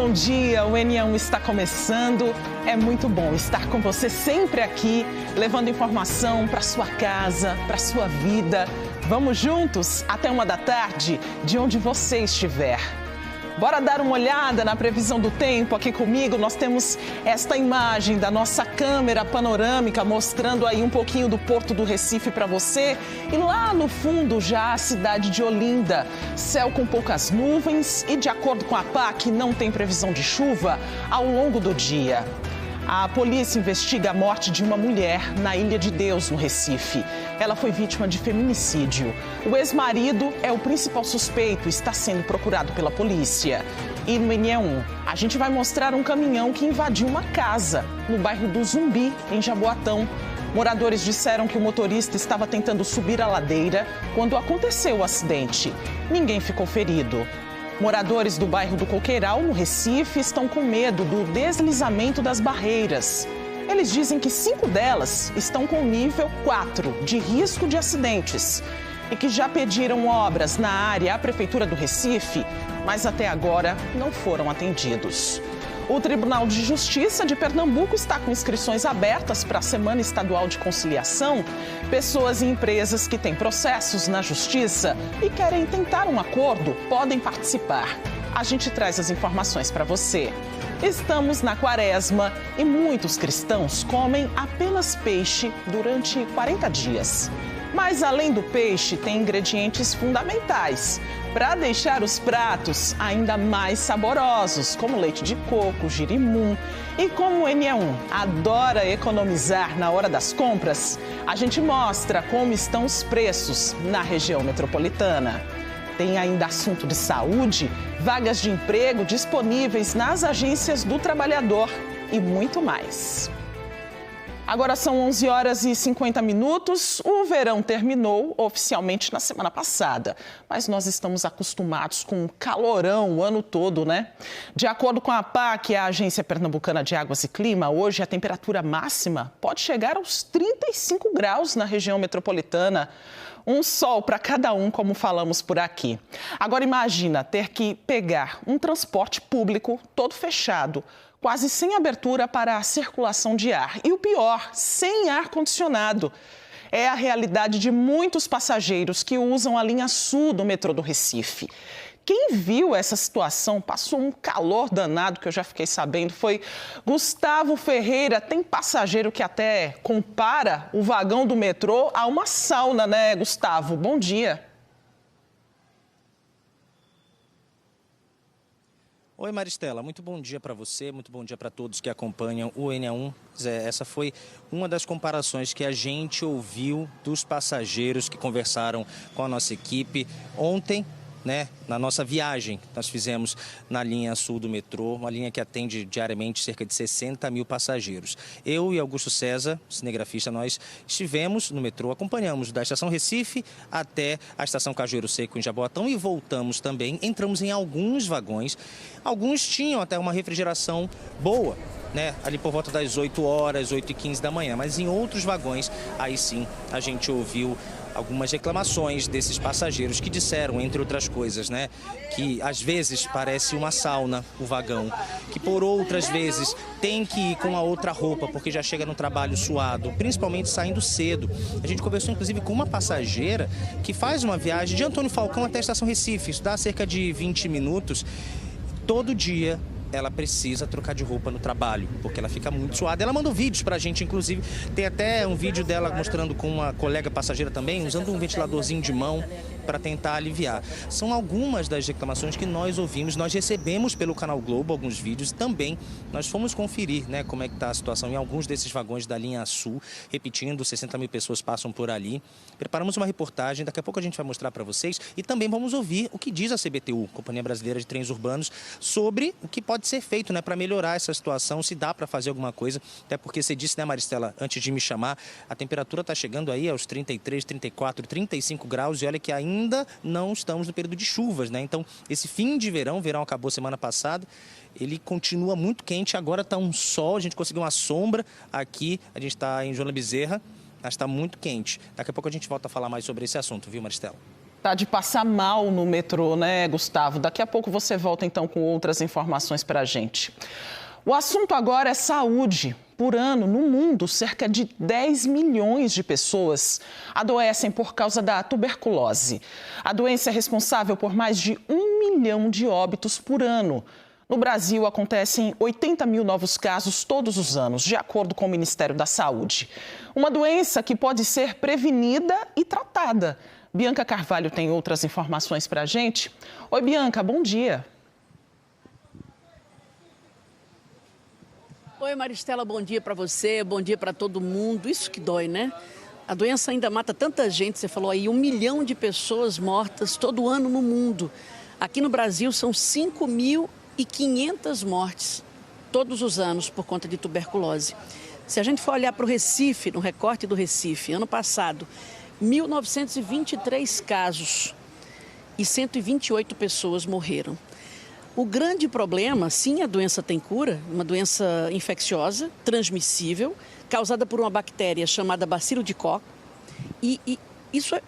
bom dia, o N1 está começando. É muito bom estar com você sempre aqui, levando informação para sua casa, para sua vida. Vamos juntos até 1 da tarde, de onde você estiver. Bora dar uma olhada na previsão do tempo aqui comigo. Nós temos esta imagem da nossa câmera panorâmica mostrando aí um pouquinho do Porto do Recife para você. E lá no fundo já a cidade de Olinda. Céu com poucas nuvens e, de acordo com a APAC, não tem previsão de chuva ao longo do dia. A polícia investiga a morte de uma mulher na Ilha de Deus, no Recife. Ela foi vítima de feminicídio. O ex-marido é o principal suspeito e está sendo procurado pela polícia. E no N1, a gente vai mostrar um caminhão que invadiu uma casa no bairro do Zumbi, em Jaboatão. Moradores disseram que o motorista estava tentando subir a ladeira quando aconteceu o acidente. Ninguém ficou ferido. Moradores do bairro do Coqueiral, no Recife, estão com medo do deslizamento das barreiras. Eles dizem que 5 delas estão com nível 4 de risco de acidentes e que já pediram obras na área à Prefeitura do Recife, mas até agora não foram atendidos. O Tribunal de Justiça de Pernambuco está com inscrições abertas para a Semana Estadual de Conciliação. Pessoas e empresas que têm processos na Justiça e querem tentar um acordo podem participar. A gente traz as informações para você. Estamos na Quaresma e muitos cristãos comem apenas peixe durante 40 dias. Mas além do peixe, tem ingredientes fundamentais para deixar os pratos ainda mais saborosos, como leite de coco, girimum. E como o N1 adora economizar na hora das compras, a gente mostra como estão os preços na região metropolitana. Tem ainda assunto de saúde, vagas de emprego disponíveis nas agências do trabalhador e muito mais. Agora são 11h50. O verão terminou oficialmente na semana passada, mas nós estamos acostumados com um calorão o ano todo, né? De acordo com a APAC, a Agência Pernambucana de Águas e Clima, hoje a temperatura máxima pode chegar aos 35 graus na região metropolitana. Um sol para cada um, como falamos por aqui. Agora imagina ter que pegar um transporte público todo fechado, quase sem abertura para a circulação de ar. E o pior, sem ar-condicionado. É a realidade de muitos passageiros que usam a linha sul do metrô do Recife. Quem viu essa situação, passou um calor danado, que eu já fiquei sabendo, foi Gustavo Ferreira. Tem passageiro que até compara o vagão do metrô a uma sauna, né, Gustavo? Bom dia. Oi, Maristela, muito bom dia para você, muito bom dia para todos que acompanham o N1. Essa foi uma das comparações que a gente ouviu dos passageiros que conversaram com a nossa equipe ontem, né, na nossa viagem que nós fizemos na linha sul do metrô, uma linha que atende diariamente cerca de 60 mil passageiros. Eu e Augusto César, cinegrafista, nós estivemos no metrô, acompanhamos da estação Recife até a estação Cajueiro Seco em Jaboatão e voltamos também, entramos em alguns vagões, alguns tinham até uma refrigeração boa, né, ali por volta das 8 horas, 8h15 da manhã, mas em outros vagões, aí sim, a gente ouviu algumas reclamações desses passageiros que disseram, entre outras coisas, né, que às vezes parece uma sauna o vagão, que por outras vezes tem que ir com a outra roupa porque já chega no trabalho suado, principalmente saindo cedo. A gente conversou inclusive com uma passageira que faz uma viagem de Antônio Falcão até a estação Recife, isso dá cerca de 20 minutos, todo dia ela precisa trocar de roupa no trabalho, porque ela fica muito suada. Ela mandou vídeos pra gente, inclusive, tem até um vídeo dela mostrando com uma colega passageira também, usando um ventiladorzinho de mão para tentar aliviar. São algumas das reclamações que nós ouvimos, nós recebemos pelo Canal Globo alguns vídeos, também nós fomos conferir, né, como é que está a situação em alguns desses vagões da linha sul, repetindo, 60 mil pessoas passam por ali. Preparamos uma reportagem, daqui a pouco a gente vai mostrar para vocês e também vamos ouvir o que diz a CBTU, Companhia Brasileira de Trens Urbanos, sobre o que pode ser feito, né, para melhorar essa situação, se dá para fazer alguma coisa, até porque você disse, né, Maristela, antes de me chamar, a temperatura está chegando aí aos 33, 34, 35 graus e olha que ainda não estamos no período de chuvas, né? Então, esse fim de verão, o verão acabou semana passada, ele continua muito quente, agora está um sol, a gente conseguiu uma sombra aqui, a gente está em Joana Bezerra, mas está muito quente. Daqui a pouco a gente volta a falar mais sobre esse assunto, viu, Maristela? Tá de passar mal no metrô, né, Gustavo? Daqui a pouco você volta, então, com outras informações para a gente. O assunto agora é saúde. Por ano, no mundo, cerca de 10 milhões de pessoas adoecem por causa da tuberculose. A doença é responsável por mais de 1 milhão de óbitos por ano. No Brasil, acontecem 80 mil novos casos todos os anos, de acordo com o Ministério da Saúde. Uma doença que pode ser prevenida e tratada. Bianca Carvalho tem outras informações para a gente. Oi, Bianca, bom dia. Oi, Maristela, bom dia para você, bom dia para todo mundo. Isso que dói, né? A doença ainda mata tanta gente, você falou aí, 1 milhão de pessoas mortas todo ano no mundo. Aqui no Brasil são 5.500 mortes todos os anos por conta de tuberculose. Se a gente for olhar para o Recife, no recorte do Recife, ano passado, 1.923 casos e 128 pessoas morreram. O grande problema, sim, a doença tem cura, uma doença infecciosa, transmissível, causada por uma bactéria chamada bacilo de Koch. E isso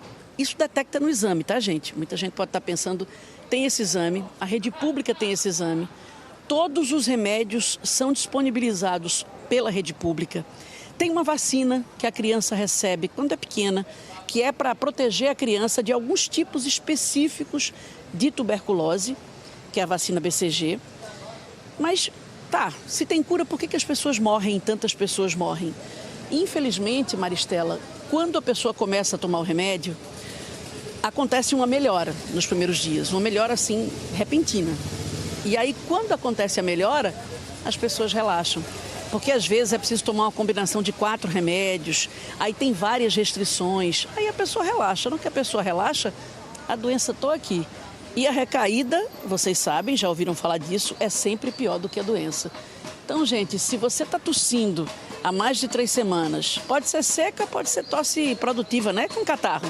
detecta no exame, tá, gente? Muita gente pode estar pensando, tem esse exame, a rede pública tem esse exame. Todos os remédios são disponibilizados pela rede pública. Tem uma vacina que a criança recebe quando é pequena, que é para proteger a criança de alguns tipos específicos de tuberculose, que é a vacina BCG. Mas, tá, se tem cura, por que as pessoas morrem, tantas pessoas morrem? Infelizmente, Maristela, quando a pessoa começa a tomar o remédio, acontece uma melhora nos primeiros dias, uma melhora, assim, repentina. E aí, quando acontece a melhora, as pessoas relaxam. Porque às vezes é preciso tomar uma combinação de 4 remédios, aí tem várias restrições, aí a pessoa relaxa. Não que a pessoa relaxa, a doença está aqui. E a recaída, vocês sabem, já ouviram falar disso, é sempre pior do que a doença. Então, gente, se você está tossindo há mais de 3 semanas, pode ser seca, pode ser tosse produtiva, né, com catarro.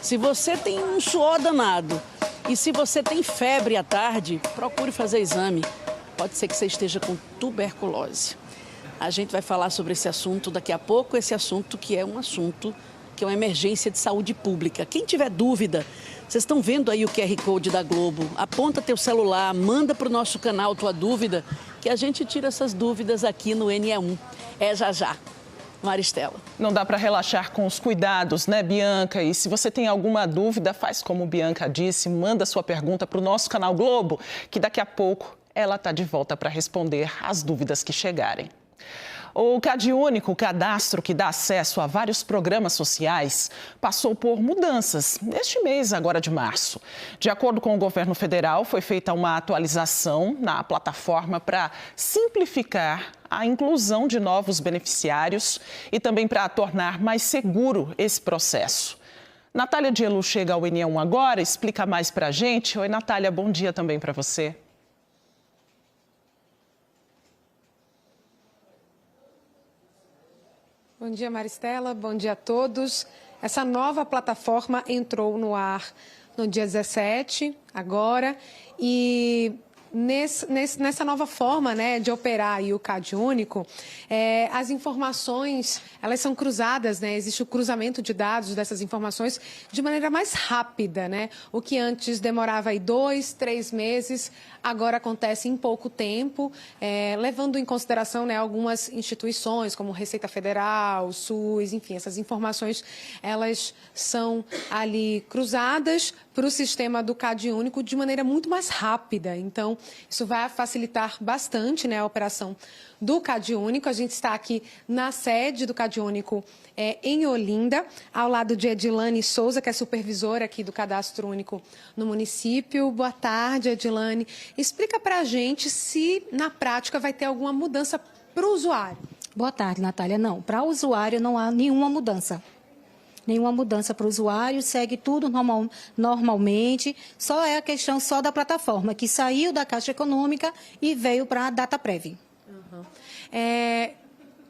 Se você tem um suor danado e se você tem febre à tarde, procure fazer exame. Pode ser que você esteja com tuberculose. A gente vai falar sobre esse assunto daqui a pouco, esse assunto que é uma emergência de saúde pública. Quem tiver dúvida, vocês estão vendo aí o QR Code da Globo, aponta teu celular, manda para o nosso canal tua dúvida, que a gente tira essas dúvidas aqui no NE1. É já já. Maristela. Não dá para relaxar com os cuidados, né, Bianca? E se você tem alguma dúvida, faz como Bianca disse, manda sua pergunta para o nosso canal Globo, que daqui a pouco ela está de volta para responder as dúvidas que chegarem. O CadÚnico, o cadastro que dá acesso a vários programas sociais, passou por mudanças neste mês agora de março. De acordo com o governo federal, foi feita uma atualização na plataforma para simplificar a inclusão de novos beneficiários e também para tornar mais seguro esse processo. Natália Dielu chega ao NE1 agora, explica mais para a gente. Oi, Natália, bom dia também para você. Bom dia, Maristela. Bom dia a todos. Essa nova plataforma entrou no ar no dia 17, agora, e nessa nova forma, né, de operar aí o CadÚnico, as informações, elas são cruzadas, né, existe o cruzamento de dados dessas informações de maneira mais rápida, né, o que antes demorava aí 2, 3 meses, agora acontece em pouco tempo, levando em consideração, né, algumas instituições, como Receita Federal, SUS, enfim, essas informações, elas são ali cruzadas para o sistema do CadÚnico de maneira muito mais rápida. Então, isso vai facilitar bastante, né, a operação do CadÚnico. A gente está aqui na sede do CadÚnico em Olinda, ao lado de Edilane Souza, que é supervisora aqui do Cadastro Único no município. Boa tarde, Edilane. Explica para a gente se, na prática, vai ter alguma mudança para o usuário. Boa tarde, Natália. Não, para o usuário não há nenhuma mudança. Nenhuma mudança para o usuário, segue tudo normalmente, só é a questão só da plataforma, que saiu da Caixa Econômica e veio para a DataPrev. Uhum.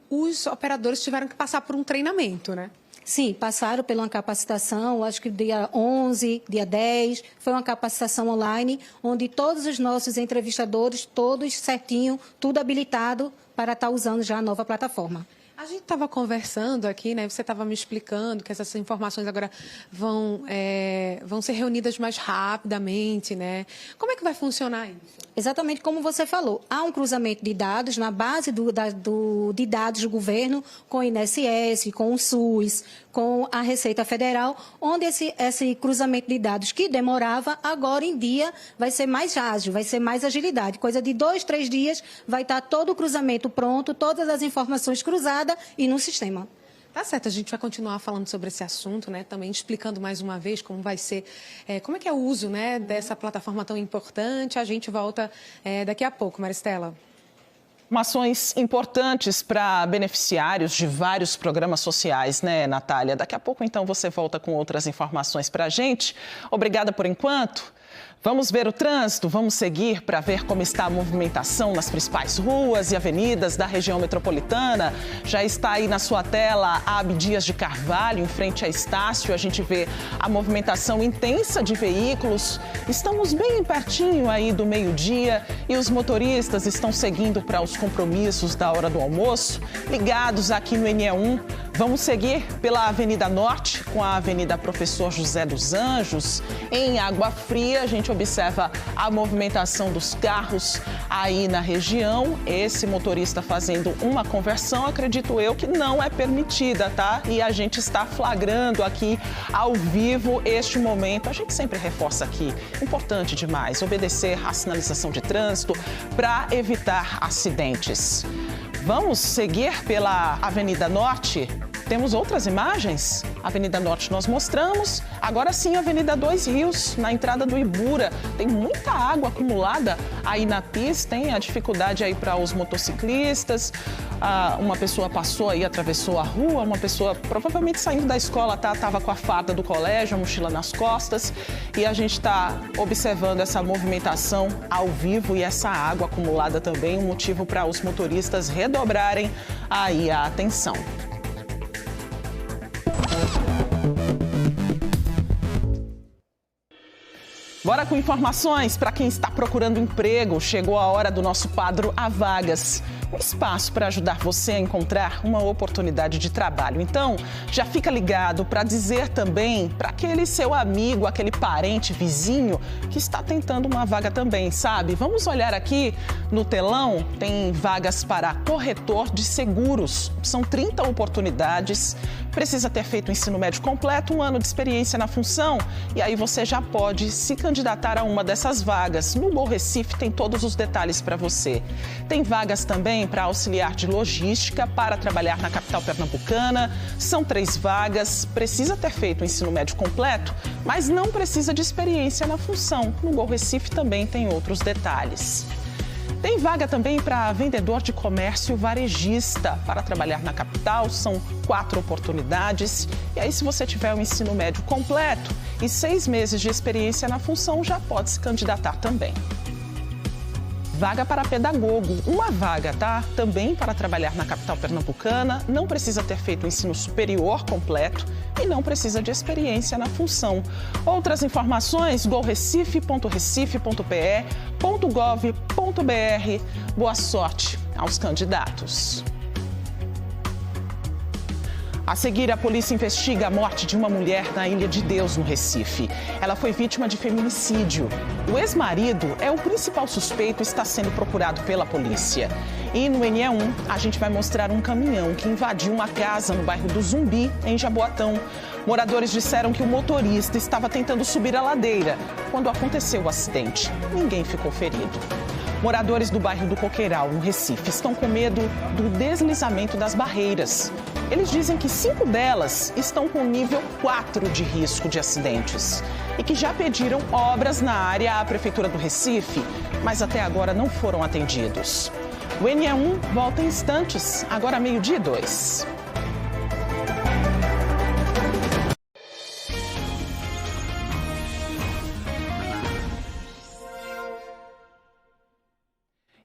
Os operadores tiveram que passar por um treinamento, né? Sim, passaram por uma capacitação, acho que dia 11, dia 10, foi uma capacitação online, onde todos os nossos entrevistadores, todos certinho, tudo habilitado para estar usando já a nova plataforma. A gente estava conversando aqui, né? Você estava me explicando que essas informações agora vão ser reunidas mais rapidamente, né? Como é que vai funcionar isso? Exatamente como você falou. Há um cruzamento de dados na base de dados do governo com o INSS, com o SUS, com a Receita Federal, onde esse cruzamento de dados que demorava, agora em dia vai ser mais ágil, vai ser mais agilidade. Coisa de 2, 3 dias vai estar todo o cruzamento pronto, todas as informações cruzadas e no sistema. Tá certo, a gente vai continuar falando sobre esse assunto, né? Também explicando mais uma vez como vai ser, como é que é o uso, né, dessa plataforma tão importante. A gente volta daqui a pouco, Maristela. Informações importantes para beneficiários de vários programas sociais, né, Natália? Daqui a pouco, então, você volta com outras informações para a gente. Obrigada por enquanto. Vamos ver o trânsito, vamos seguir para ver como está a movimentação nas principais ruas e avenidas da região metropolitana. Já está aí na sua tela a Abdias de Carvalho, em frente a Estácio. A gente vê a movimentação intensa de veículos. Estamos bem pertinho aí do meio-dia e os motoristas estão seguindo para os compromissos da hora do almoço, ligados aqui no NE1. Vamos seguir pela Avenida Norte, com a Avenida Professor José dos Anjos. Em Água Fria, a gente observa a movimentação dos carros aí na região. Esse motorista fazendo uma conversão, acredito eu, que não é permitida, tá? E a gente está flagrando aqui ao vivo este momento. A gente sempre reforça aqui, importante demais, obedecer à sinalização de trânsito para evitar acidentes. Vamos seguir pela Avenida Norte. Temos outras imagens? Avenida Norte nós mostramos. Agora sim, Avenida 2 Rios, na entrada do Ibura. Tem muita água acumulada aí na pista, hein? A dificuldade aí para os motociclistas. Uma pessoa passou aí, atravessou a rua, uma pessoa provavelmente saindo da escola, tá? Tava com a farda do colégio, a mochila nas costas. E a gente está observando essa movimentação ao vivo e essa água acumulada também, um motivo para os motoristas redobrarem aí a atenção. Bora com informações para quem está procurando emprego. Chegou a hora do nosso quadro Há Vagas. Um espaço para ajudar você a encontrar uma oportunidade de trabalho. Então, já fica ligado para dizer também para aquele seu amigo, aquele parente, vizinho, que está tentando uma vaga também, sabe? Vamos olhar aqui no telão, tem vagas para corretor de seguros. São 30 oportunidades. Precisa ter feito o ensino médio completo, 1 ano de experiência na função. E aí você já pode se candidatar a uma dessas vagas. No Gol Recife tem todos os detalhes para você. Tem vagas também para auxiliar de logística, para trabalhar na capital pernambucana. São 3 vagas. Precisa ter feito o ensino médio completo, mas não precisa de experiência na função. No Gol Recife também tem outros detalhes. Tem vaga também para vendedor de comércio varejista. Para trabalhar na capital, são 4 oportunidades. E aí, se você tiver o ensino médio completo e 6 meses de experiência na função, já pode se candidatar também. Vaga para pedagogo, uma vaga, tá? Também para trabalhar na capital pernambucana, não precisa ter feito o ensino superior completo e não precisa de experiência na função. Outras informações, golrecife.recife.pe.gov.br. Boa sorte aos candidatos. A seguir, a polícia investiga a morte de uma mulher na Ilha de Deus, no Recife. Ela foi vítima de feminicídio. O ex-marido é o principal suspeito e está sendo procurado pela polícia. E no NE1, a gente vai mostrar um caminhão que invadiu uma casa no bairro do Zumbi, em Jaboatão. Moradores disseram que o motorista estava tentando subir a ladeira quando aconteceu o acidente. Ninguém ficou ferido. Moradores do bairro do Coqueiral, no Recife, estão com medo do deslizamento das barreiras. Eles dizem que 5 delas estão com nível 4 de risco de acidentes e que já pediram obras na área à Prefeitura do Recife, mas até agora não foram atendidos. O NE1 volta em instantes, agora 12:02.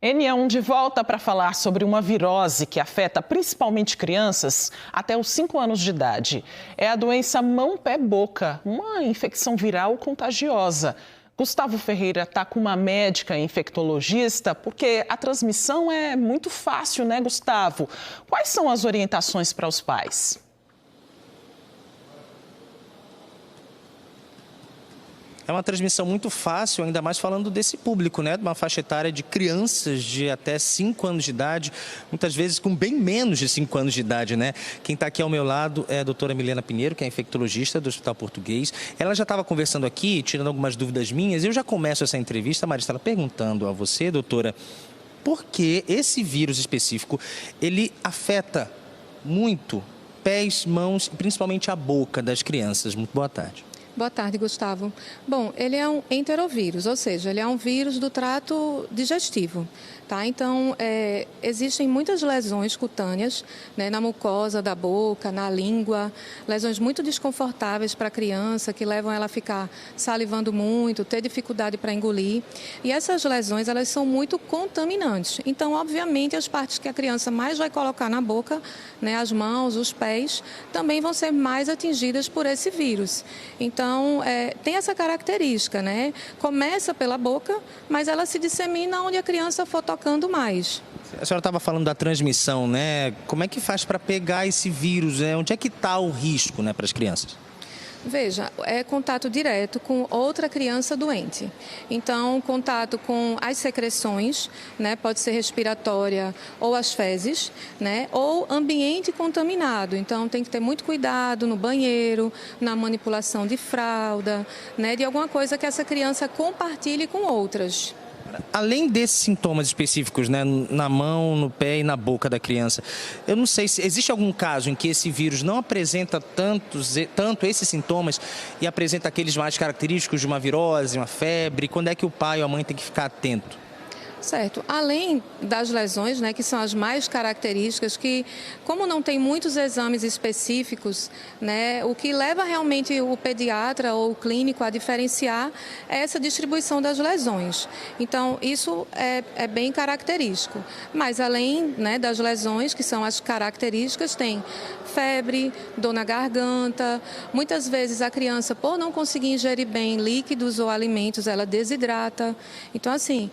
NE1 de volta para falar sobre uma virose que afeta principalmente crianças até os 5 anos de idade. É a doença mão-pé-boca, uma infecção viral contagiosa. Gustavo Ferreira está com uma médica infectologista, porque a transmissão é muito fácil, né, Gustavo? Quais são as orientações para os pais? É uma transmissão muito fácil, ainda mais falando desse público, né? De uma faixa etária de crianças de até 5 anos de idade, muitas vezes com bem menos de 5 anos de idade, né? Quem está aqui ao meu lado é a doutora Milena Pinheiro, que é infectologista do Hospital Português. Ela já estava conversando aqui, tirando algumas dúvidas minhas. Eu já começo essa entrevista, Maristela, perguntando a você, doutora, por que esse vírus específico, ele afeta muito pés, mãos e principalmente a boca das crianças? Muito boa tarde. Boa tarde, Gustavo. Bom, ele é um enterovírus, ou seja, ele é um vírus do trato digestivo. Tá? Então, existem muitas lesões cutâneas, né, na mucosa da boca, na língua, lesões muito desconfortáveis para a criança, que levam ela a ficar salivando muito, ter dificuldade para engolir. E essas lesões, elas são muito contaminantes. Então, obviamente, as partes que a criança mais vai colocar na boca, né, as mãos, os pés, também vão ser mais atingidas por esse vírus. Então, tem essa característica, né? Começa pela boca, mas ela se dissemina onde a criança for tocando mais. A senhora estava falando da transmissão, né? Como é que faz para pegar esse vírus? Né? Onde é que está o risco, né, para as crianças? Veja, é contato direto com outra criança doente. Então, contato com as secreções, né, pode ser respiratória ou as fezes, né, ou ambiente contaminado. Então, tem que ter muito cuidado no banheiro, na manipulação de fralda, né, de alguma coisa que essa criança compartilhe com outras. Além desses sintomas específicos, né, na mão, no pé e na boca da criança, eu não sei se existe algum caso em que esse vírus não apresenta tanto esses sintomas e apresenta aqueles mais característicos de uma virose, uma febre. Quando é que o pai ou a mãe tem que ficar atento? Certo. Além das lesões, né, que são as mais características, que como não tem muitos exames específicos, né, o que leva realmente o pediatra ou o clínico a diferenciar é essa distribuição das lesões. Então, isso é bem característico. Mas além, né, das lesões, que são as características, tem febre, dor na garganta. Muitas vezes a criança, por não conseguir ingerir bem líquidos ou alimentos, ela desidrata. Então, assim,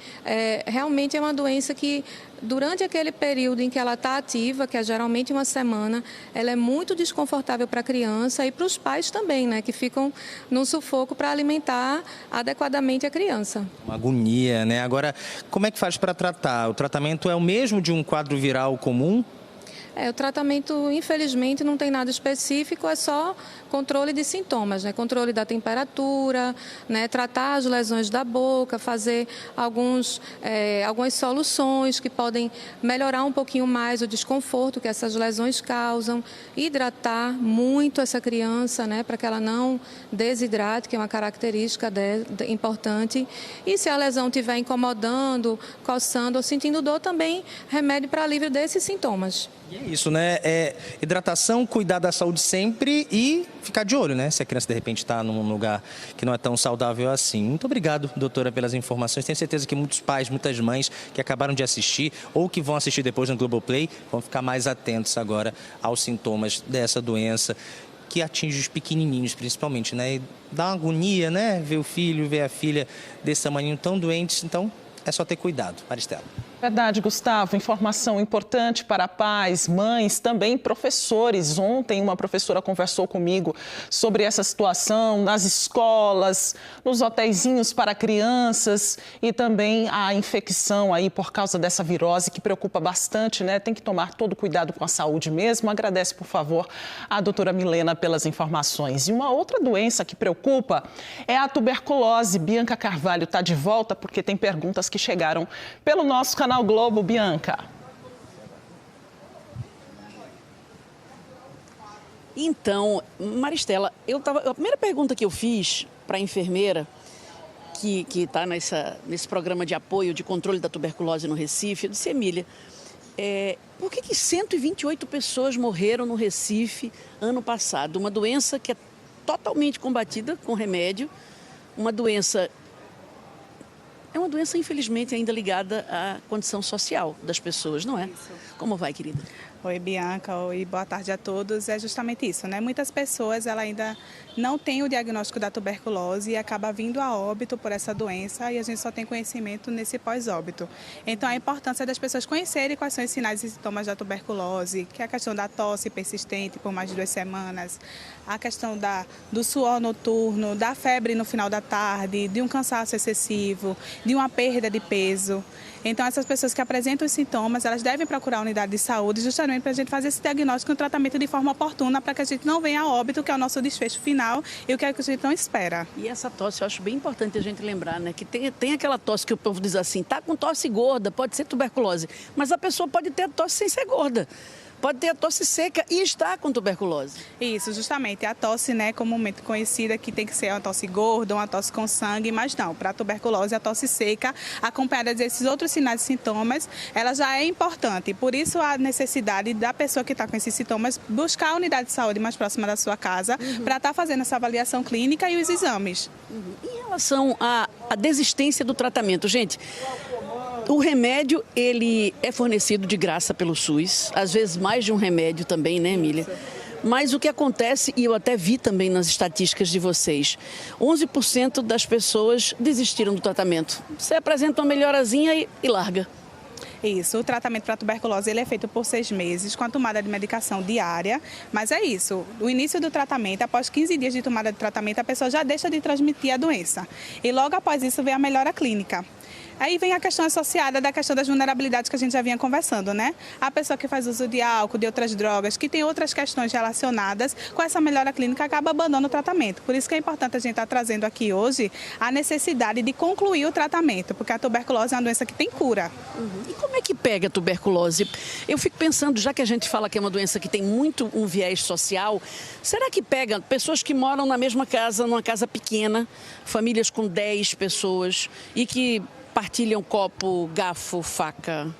realmente é uma doença que, durante aquele período em que ela está ativa, que é geralmente uma semana, ela é muito desconfortável para a criança e para os pais também, né, que ficam num sufoco para alimentar adequadamente a criança. Uma agonia, né? Agora, como é que faz para tratar? O tratamento é o mesmo de um quadro viral comum? O tratamento, infelizmente, não tem nada específico, é só controle de sintomas, né? Controle da temperatura, né? Tratar as lesões da boca, fazer algumas soluções que podem melhorar um pouquinho mais o desconforto que essas lesões causam, hidratar muito essa criança, né? Para que ela não desidrate, que é uma característica importante. E se a lesão estiver incomodando, coçando ou sentindo dor, também remédio para alívio desses sintomas. E é isso, né? Hidratação, cuidar da saúde sempre e ficar de olho, né? Se a criança, de repente, está num lugar que não é tão saudável assim. Muito obrigado, doutora, pelas informações. Tenho certeza que muitos pais, muitas mães que acabaram de assistir ou que vão assistir depois no Globoplay vão ficar mais atentos agora aos sintomas dessa doença que atinge os pequenininhos, principalmente, né? E dá uma agonia, né? Ver o filho, ver a filha desse tamanho tão doentes. Então, é só ter cuidado. Maristela. Verdade, Gustavo. Informação importante para pais, mães, também professores. Ontem uma professora conversou comigo sobre essa situação nas escolas, nos hotéisinhos para crianças e também a infecção aí por causa dessa virose que preocupa bastante, né? Tem que tomar todo cuidado com a saúde mesmo. Agradece, por favor, a doutora Milena pelas informações. E uma outra doença que preocupa é a tuberculose. Bianca Carvalho está de volta porque tem perguntas que chegaram pelo nosso canal Globo. Bianca. Então, Maristela, a primeira pergunta que eu fiz para a enfermeira que está nesse programa de apoio de controle da tuberculose no Recife, eu disse: Emília, por que 128 pessoas morreram no Recife ano passado? Uma doença que é totalmente combatida com remédio, uma doença infelizmente ainda ligada à condição social das pessoas, não é? Como vai, querida? Oi, Bianca. Oi, boa tarde a todos. É justamente isso, né? Muitas pessoas ela ainda não têm o diagnóstico da tuberculose e acaba vindo a óbito por essa doença e a gente só tem conhecimento nesse pós-óbito. Então, a importância das pessoas conhecerem quais são os sinais e sintomas da tuberculose, que é a questão da tosse persistente por mais de 2 semanas, a questão do suor noturno, da febre no final da tarde, de um cansaço excessivo, de uma perda de peso. Então, essas pessoas que apresentam os sintomas, elas devem procurar a unidade de saúde justamente para a gente fazer esse diagnóstico e um tratamento de forma oportuna para que a gente não venha a óbito, que é o nosso desfecho final e o que a gente não espera. E essa tosse, eu acho bem importante a gente lembrar, né? Que tem aquela tosse que o povo diz assim, tá com tosse gorda, pode ser tuberculose, mas a pessoa pode ter tosse sem ser gorda. Pode ter a tosse seca e estar com tuberculose. Isso, justamente. A tosse, né, comumente conhecida, que tem que ser uma tosse gorda, uma tosse com sangue, mas não. Para a tuberculose, a tosse seca, acompanhada desses outros sinais e sintomas, ela já é importante. Por isso, a necessidade da pessoa que está com esses sintomas buscar a unidade de saúde mais próxima da sua casa para estar fazendo essa avaliação clínica e os exames. Em relação à desistência do tratamento, gente... O remédio, ele é fornecido de graça pelo SUS, às vezes mais de um remédio também, né, Emília? Mas o que acontece, e eu até vi também nas estatísticas de vocês, 11% das pessoas desistiram do tratamento. Você apresenta uma melhorazinha e larga. Isso, o tratamento para tuberculose ele é feito por 6 meses, com a tomada de medicação diária, mas é isso, o início do tratamento, após 15 dias de tomada de tratamento, a pessoa já deixa de transmitir a doença. E logo após isso vem a melhora clínica. Aí vem a questão associada da questão das vulnerabilidades que a gente já vinha conversando, né? A pessoa que faz uso de álcool, de outras drogas, que tem outras questões relacionadas com essa melhora clínica, acaba abandonando o tratamento. Por isso que é importante a gente estar trazendo aqui hoje a necessidade de concluir o tratamento, porque a tuberculose é uma doença que tem cura. E como é que pega a tuberculose? Eu fico pensando, já que a gente fala que é uma doença que tem muito um viés social, será que pega pessoas que moram na mesma casa, numa casa pequena, famílias com 10 pessoas e que partilham copo, garfo, faca?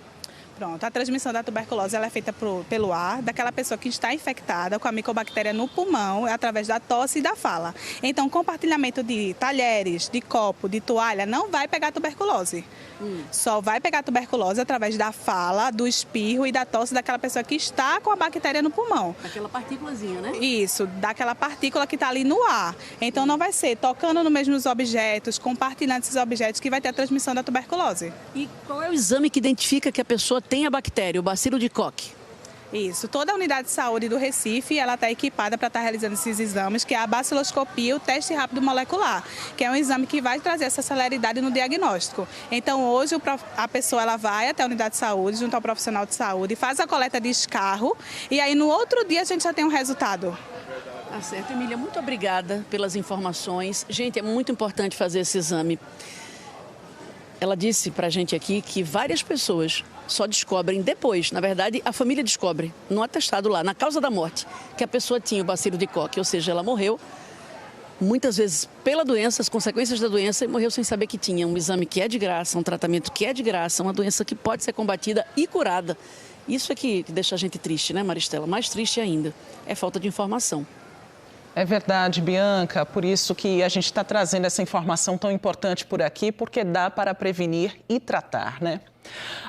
Pronto, a transmissão da tuberculose ela é feita pelo ar daquela pessoa que está infectada com a micobactéria no pulmão, através da tosse e da fala. Então, compartilhamento de talheres, de copo, de toalha, não vai pegar tuberculose. Só vai pegar tuberculose através da fala, do espirro e da tosse daquela pessoa que está com a bactéria no pulmão. Daquela partículazinha, né? Isso, daquela partícula que está ali no ar. Então, não vai ser tocando nos mesmos objetos, compartilhando esses objetos, que vai ter a transmissão da tuberculose. E qual é o exame que identifica que a pessoa tem a bactéria, o bacilo de Koch? Isso, toda a unidade de saúde do Recife, ela está equipada para estar realizando esses exames, que é a baciloscopia, o teste rápido molecular, que é um exame que vai trazer essa celeridade no diagnóstico. Então, hoje, a pessoa ela vai até a unidade de saúde, junto ao profissional de saúde, faz a coleta de escarro, e aí no outro dia a gente já tem um resultado. Tá certo, Emília, muito obrigada pelas informações. Gente, é muito importante fazer esse exame. Ela disse para a gente aqui que várias pessoas só descobrem depois, na verdade, a família descobre, no atestado lá, na causa da morte, que a pessoa tinha o bacilo de Koch, ou seja, ela morreu, muitas vezes pela doença, as consequências da doença, e morreu sem saber que tinha um exame que é de graça, um tratamento que é de graça, uma doença que pode ser combatida e curada. Isso é que deixa a gente triste, né, Maristela? Mais triste ainda, é falta de informação. É verdade, Bianca, por isso que a gente está trazendo essa informação tão importante por aqui, porque dá para prevenir e tratar, né?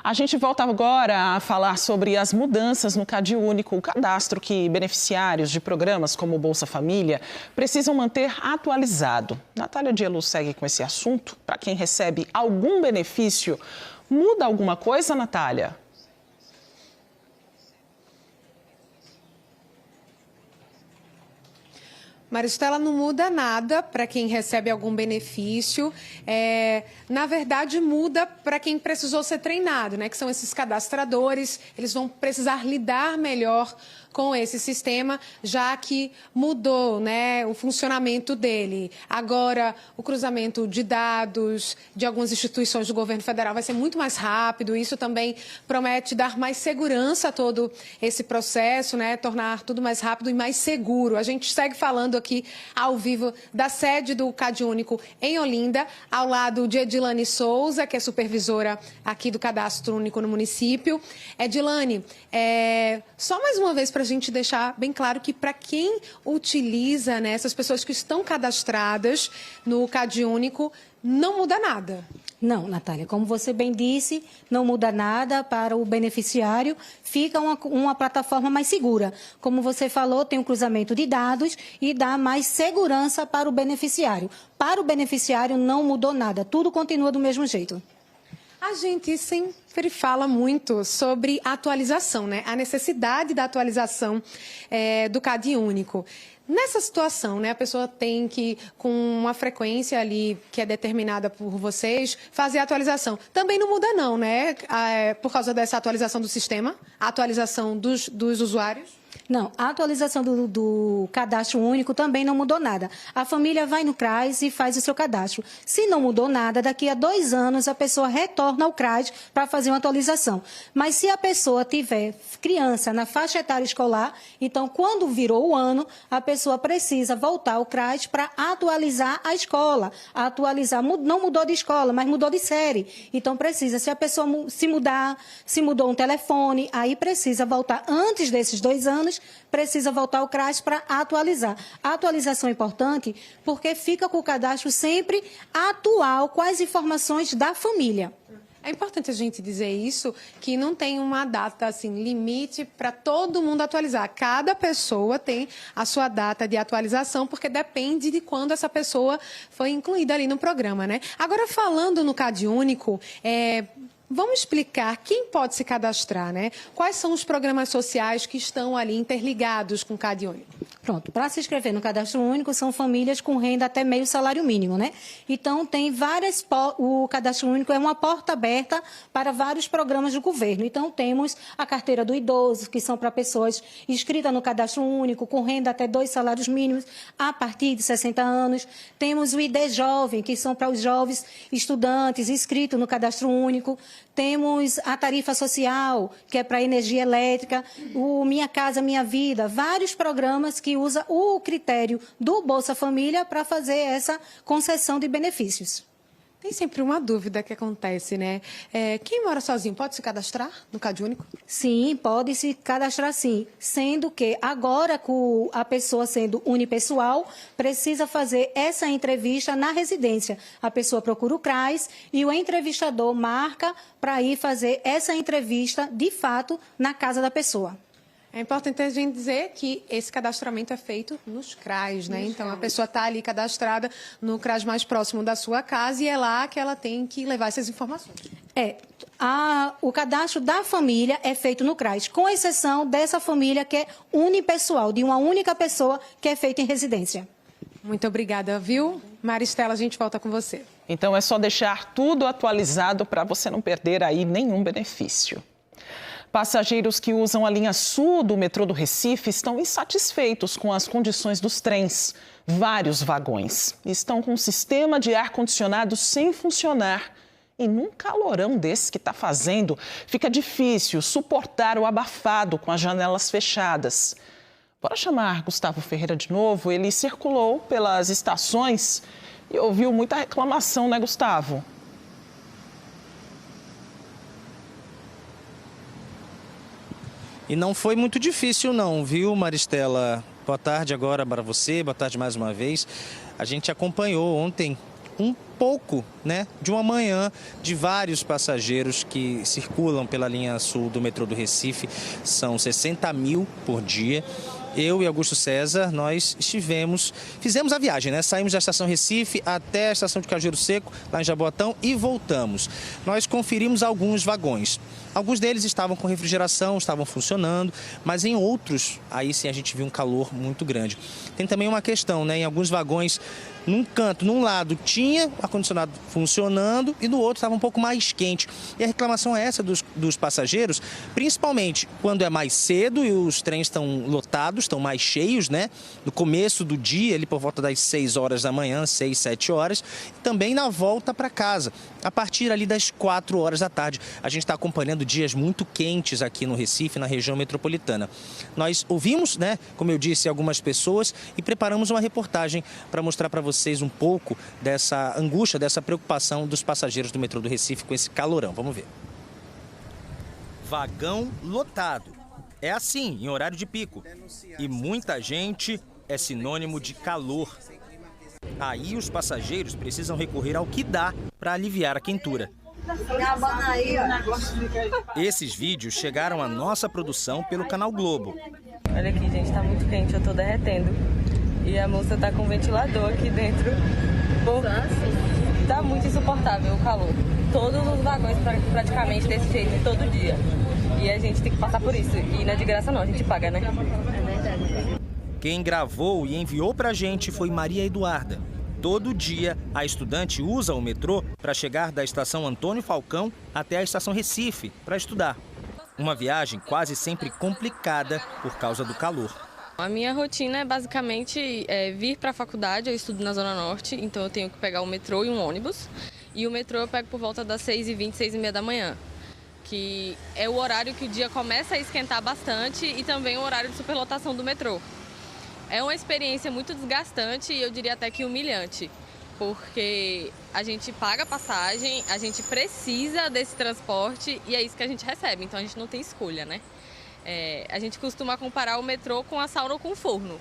A gente volta agora a falar sobre as mudanças no CadÚnico, o cadastro que beneficiários de programas como o Bolsa Família precisam manter atualizado. Natália Dielu segue com esse assunto. Para quem recebe algum benefício, muda alguma coisa, Natália? Maristela, não muda nada para quem recebe algum benefício. Na verdade, muda para quem precisou ser treinado, né? Que são esses cadastradores. Eles vão precisar lidar melhor com esse sistema, já que mudou, né, o funcionamento dele. Agora, o cruzamento de dados de algumas instituições do governo federal vai ser muito mais rápido. Isso também promete dar mais segurança a todo esse processo, né, tornar tudo mais rápido e mais seguro. A gente segue falando aqui ao vivo da sede do CadÚnico em Olinda, ao lado de Edilane Souza, que é supervisora aqui do Cadastro Único no município. Edilane, só mais uma vez para a gente deixar bem claro que para quem utiliza, né, essas pessoas que estão cadastradas no CadÚnico, não muda nada. Não, Natália, como você bem disse, não muda nada para o beneficiário, fica uma plataforma mais segura. Como você falou, tem um cruzamento de dados e dá mais segurança para o beneficiário. Para o beneficiário não mudou nada, tudo continua do mesmo jeito. A gente sempre fala muito sobre atualização, né? A necessidade da atualização do CAD único. Nessa situação, né, a pessoa tem que, com uma frequência ali que é determinada por vocês, fazer a atualização. Também não muda não, né, por causa dessa atualização do sistema, a atualização dos usuários? Não, a atualização do cadastro único também não mudou nada. A família vai no CRAS e faz o seu cadastro. Se não mudou nada, daqui a 2 anos a pessoa retorna ao CRAS para fazer uma atualização. Mas se a pessoa tiver criança na faixa etária escolar, então quando virou o ano, a pessoa precisa voltar ao CRAS para atualizar a escola. Atualizar, não mudou de escola, mas mudou de série. Então precisa, se a pessoa se mudou um telefone, aí precisa voltar antes desses 2 anos, precisa voltar ao CRAS para atualizar. A atualização é importante porque fica com o cadastro sempre atual com as informações da família. É importante a gente dizer isso, que não tem uma data assim, limite para todo mundo atualizar. Cada pessoa tem a sua data de atualização, porque depende de quando essa pessoa foi incluída ali no programa, né? Agora, falando no CAD único, vamos explicar quem pode se cadastrar, né? Quais são os programas sociais que estão ali interligados com o CAD único? Pronto, para se inscrever no cadastro único são famílias com renda até meio salário mínimo, né? Então tem o cadastro único é uma porta aberta para vários programas do governo. Então temos a carteira do idoso, que são para pessoas inscritas no cadastro único, com renda até 2 salários mínimos a partir de 60 anos. Temos o ID Jovem, que são para os jovens estudantes inscritos no cadastro único. Temos a tarifa social, que é para energia elétrica, o Minha Casa Minha Vida, vários programas que usam o critério do Bolsa Família para fazer essa concessão de benefícios. Tem sempre uma dúvida que acontece, né? Quem mora sozinho pode se cadastrar no CAD único? Sim, pode se cadastrar sim, sendo que agora com a pessoa sendo unipessoal, precisa fazer essa entrevista na residência. A pessoa procura o CRAS e o entrevistador marca para ir fazer essa entrevista, de fato, na casa da pessoa. É importante a gente dizer que esse cadastramento é feito nos CRAs, né? Então, a pessoa está ali cadastrada no CRAS mais próximo da sua casa e é lá que ela tem que levar essas informações. O cadastro da família é feito no CRAS, com exceção dessa família que é unipessoal, de uma única pessoa que é feita em residência. Muito obrigada, viu? Maristela, a gente volta com você. Então, é só deixar tudo atualizado para você não perder aí nenhum benefício. Passageiros que usam a linha sul do metrô do Recife estão insatisfeitos com as condições dos trens. Vários vagões estão com o sistema de ar-condicionado sem funcionar. E num calorão desse que está fazendo, fica difícil suportar o abafado com as janelas fechadas. Bora chamar Gustavo Ferreira de novo. Ele circulou pelas estações e ouviu muita reclamação, né, Gustavo? E não foi muito difícil não, viu, Maristela? Boa tarde agora para você, boa tarde mais uma vez. A gente acompanhou ontem um pouco, né, de uma manhã de vários passageiros que circulam pela linha sul do metrô do Recife. São 60 mil por dia. Eu e Augusto César, nós fizemos a viagem, né? Saímos da estação Recife até a estação de Cajueiro Seco, lá em Jaboatão, e voltamos. Nós conferimos alguns vagões. Alguns deles estavam com refrigeração, estavam funcionando, mas em outros, aí sim a gente viu um calor muito grande. Tem também uma questão, né? Em alguns vagões, num canto, num lado tinha o ar-condicionado funcionando e no outro estava um pouco mais quente. E a reclamação é essa dos passageiros, principalmente quando é mais cedo e os trens estão lotados, estão mais cheios, né? No começo do dia, ali por volta das 6 horas da manhã, 6, 7 horas, e também na volta para casa, a partir ali das 4 horas da tarde. A gente está acompanhando dias muito quentes aqui no Recife, na região metropolitana. Nós ouvimos, né, como eu disse, algumas pessoas e preparamos uma reportagem para mostrar para vocês um pouco dessa angústia, dessa preocupação dos passageiros do metrô do Recife com esse calorão. Vamos ver. Vagão lotado. É assim, em horário de pico. E muita gente é sinônimo de calor. Aí os passageiros precisam recorrer ao que dá para aliviar a quentura. Esses vídeos chegaram à nossa produção pelo Canal Globo. Olha aqui, gente, tá muito quente, eu tô derretendo. E a moça tá com um ventilador aqui dentro. Bom, tá muito insuportável o calor. Todos os vagões praticamente desse jeito, todo dia. E a gente tem que passar por isso. E não é de graça não, a gente paga, né? É verdade. Quem gravou e enviou pra gente foi Maria Eduarda. Todo dia, a estudante usa o metrô para chegar da estação Antônio Falcão até a estação Recife para estudar. Uma viagem quase sempre complicada por causa do calor. A minha rotina é basicamente vir para a faculdade, eu estudo na Zona Norte, então eu tenho que pegar o metrô e um ônibus. E o metrô eu pego por volta das 6h20, 6h30 da manhã, que é o horário que o dia começa a esquentar bastante e também o horário de superlotação do metrô. É uma experiência muito desgastante e eu diria até que humilhante, porque a gente paga a passagem, a gente precisa desse transporte e é isso que a gente recebe, então a gente não tem escolha, né? A gente costuma comparar o metrô com a sauna ou com o forno.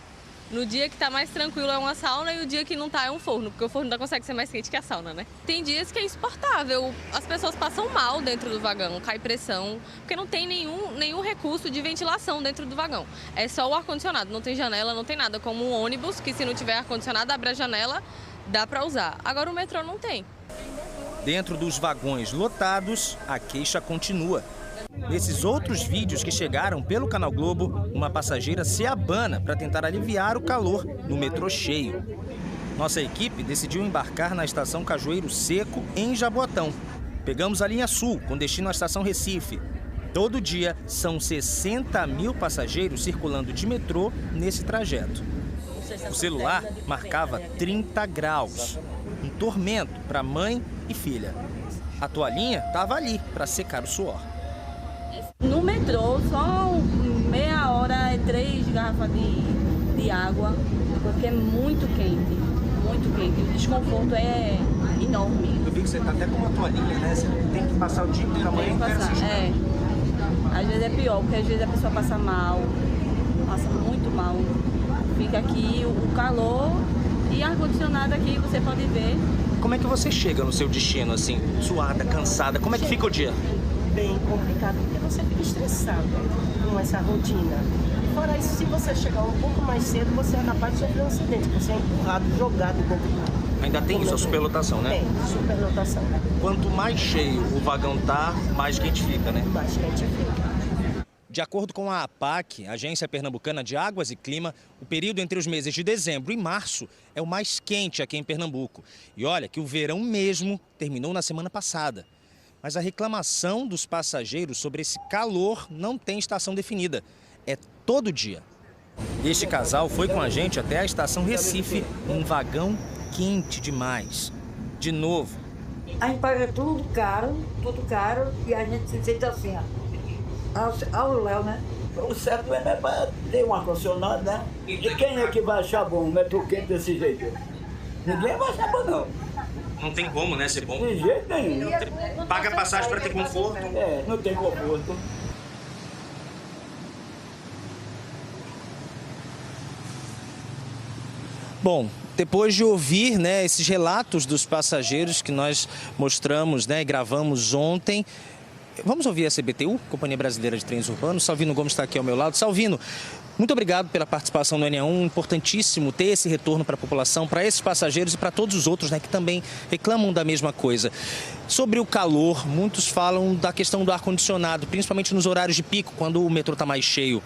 No dia que tá mais tranquilo é uma sauna e o dia que não tá é um forno, porque o forno ainda consegue ser mais quente que a sauna, né? Tem dias que é insuportável, as pessoas passam mal dentro do vagão, cai pressão, porque não tem nenhum recurso de ventilação dentro do vagão. É só o ar-condicionado, não tem janela, não tem nada, como um ônibus, que se não tiver ar-condicionado, abre a janela, dá pra usar. Agora o metrô não tem. Dentro dos vagões lotados, a queixa continua. Nesses outros vídeos que chegaram pelo Canal Globo, uma passageira se abana para tentar aliviar o calor no metrô cheio. Nossa equipe decidiu embarcar na estação Cajueiro Seco, em Jaboatão. Pegamos a linha sul, com destino à estação Recife. Todo dia, são 60 mil passageiros circulando de metrô nesse trajeto. O celular marcava 30 graus. Um tormento para mãe e filha. A toalhinha estava ali para secar o suor. No metrô, só meia hora é 3 garrafas de água, porque é muito quente, muito quente. O desconforto é enorme. Eu vi que você está até com uma toalhinha, né? Você tem que passar o dia inteiro, a manhã inteira se Às vezes é pior, porque às vezes a pessoa passa mal, passa muito mal. Fica aqui o calor e ar-condicionado aqui, você pode ver. Como é que você chega no seu destino, assim, suada, cansada? Como é que fica o dia? Bem complicado, porque você fica estressado com essa rotina. Fora isso, se você chegar um pouco mais cedo, você é capaz de sofrer um acidente, você é empurrado, jogado dentro do... Ainda tem isso, a superlotação, né? Tem, superlotação. Quanto mais cheio o vagão tá, mais quente fica, né? Mais quente fica. De acordo com a APAC, Agência Pernambucana de Águas e Clima, o período entre os meses de dezembro e março é o mais quente aqui em Pernambuco. E olha que o verão mesmo terminou na semana passada. Mas a reclamação dos passageiros sobre esse calor não tem estação definida. É todo dia. Este casal foi com a gente até a estação Recife, num vagão quente demais. De novo. A gente paga tudo caro, e a gente se sente assim, ó, ao léu, né? O certo é para ter um ar-condicionado, né? E quem é que vai achar bom um metrô quente desse jeito? Ninguém vai achar bom, não. Não tem como, né, ser bom? De jeito nenhum. Paga passagem para ter conforto. Não tem conforto. Bom, depois de ouvir, né, esses relatos dos passageiros que nós mostramos, né, e gravamos ontem, vamos ouvir a CBTU, Companhia Brasileira de Trens Urbanos. Salvino Gomes está aqui ao meu lado. Salvino, muito obrigado pela participação no NA1. Importantíssimo ter esse retorno para a população, para esses passageiros e para todos os outros, né, que também reclamam da mesma coisa. Sobre o calor, muitos falam da questão do ar-condicionado, principalmente nos horários de pico, quando o metrô está mais cheio.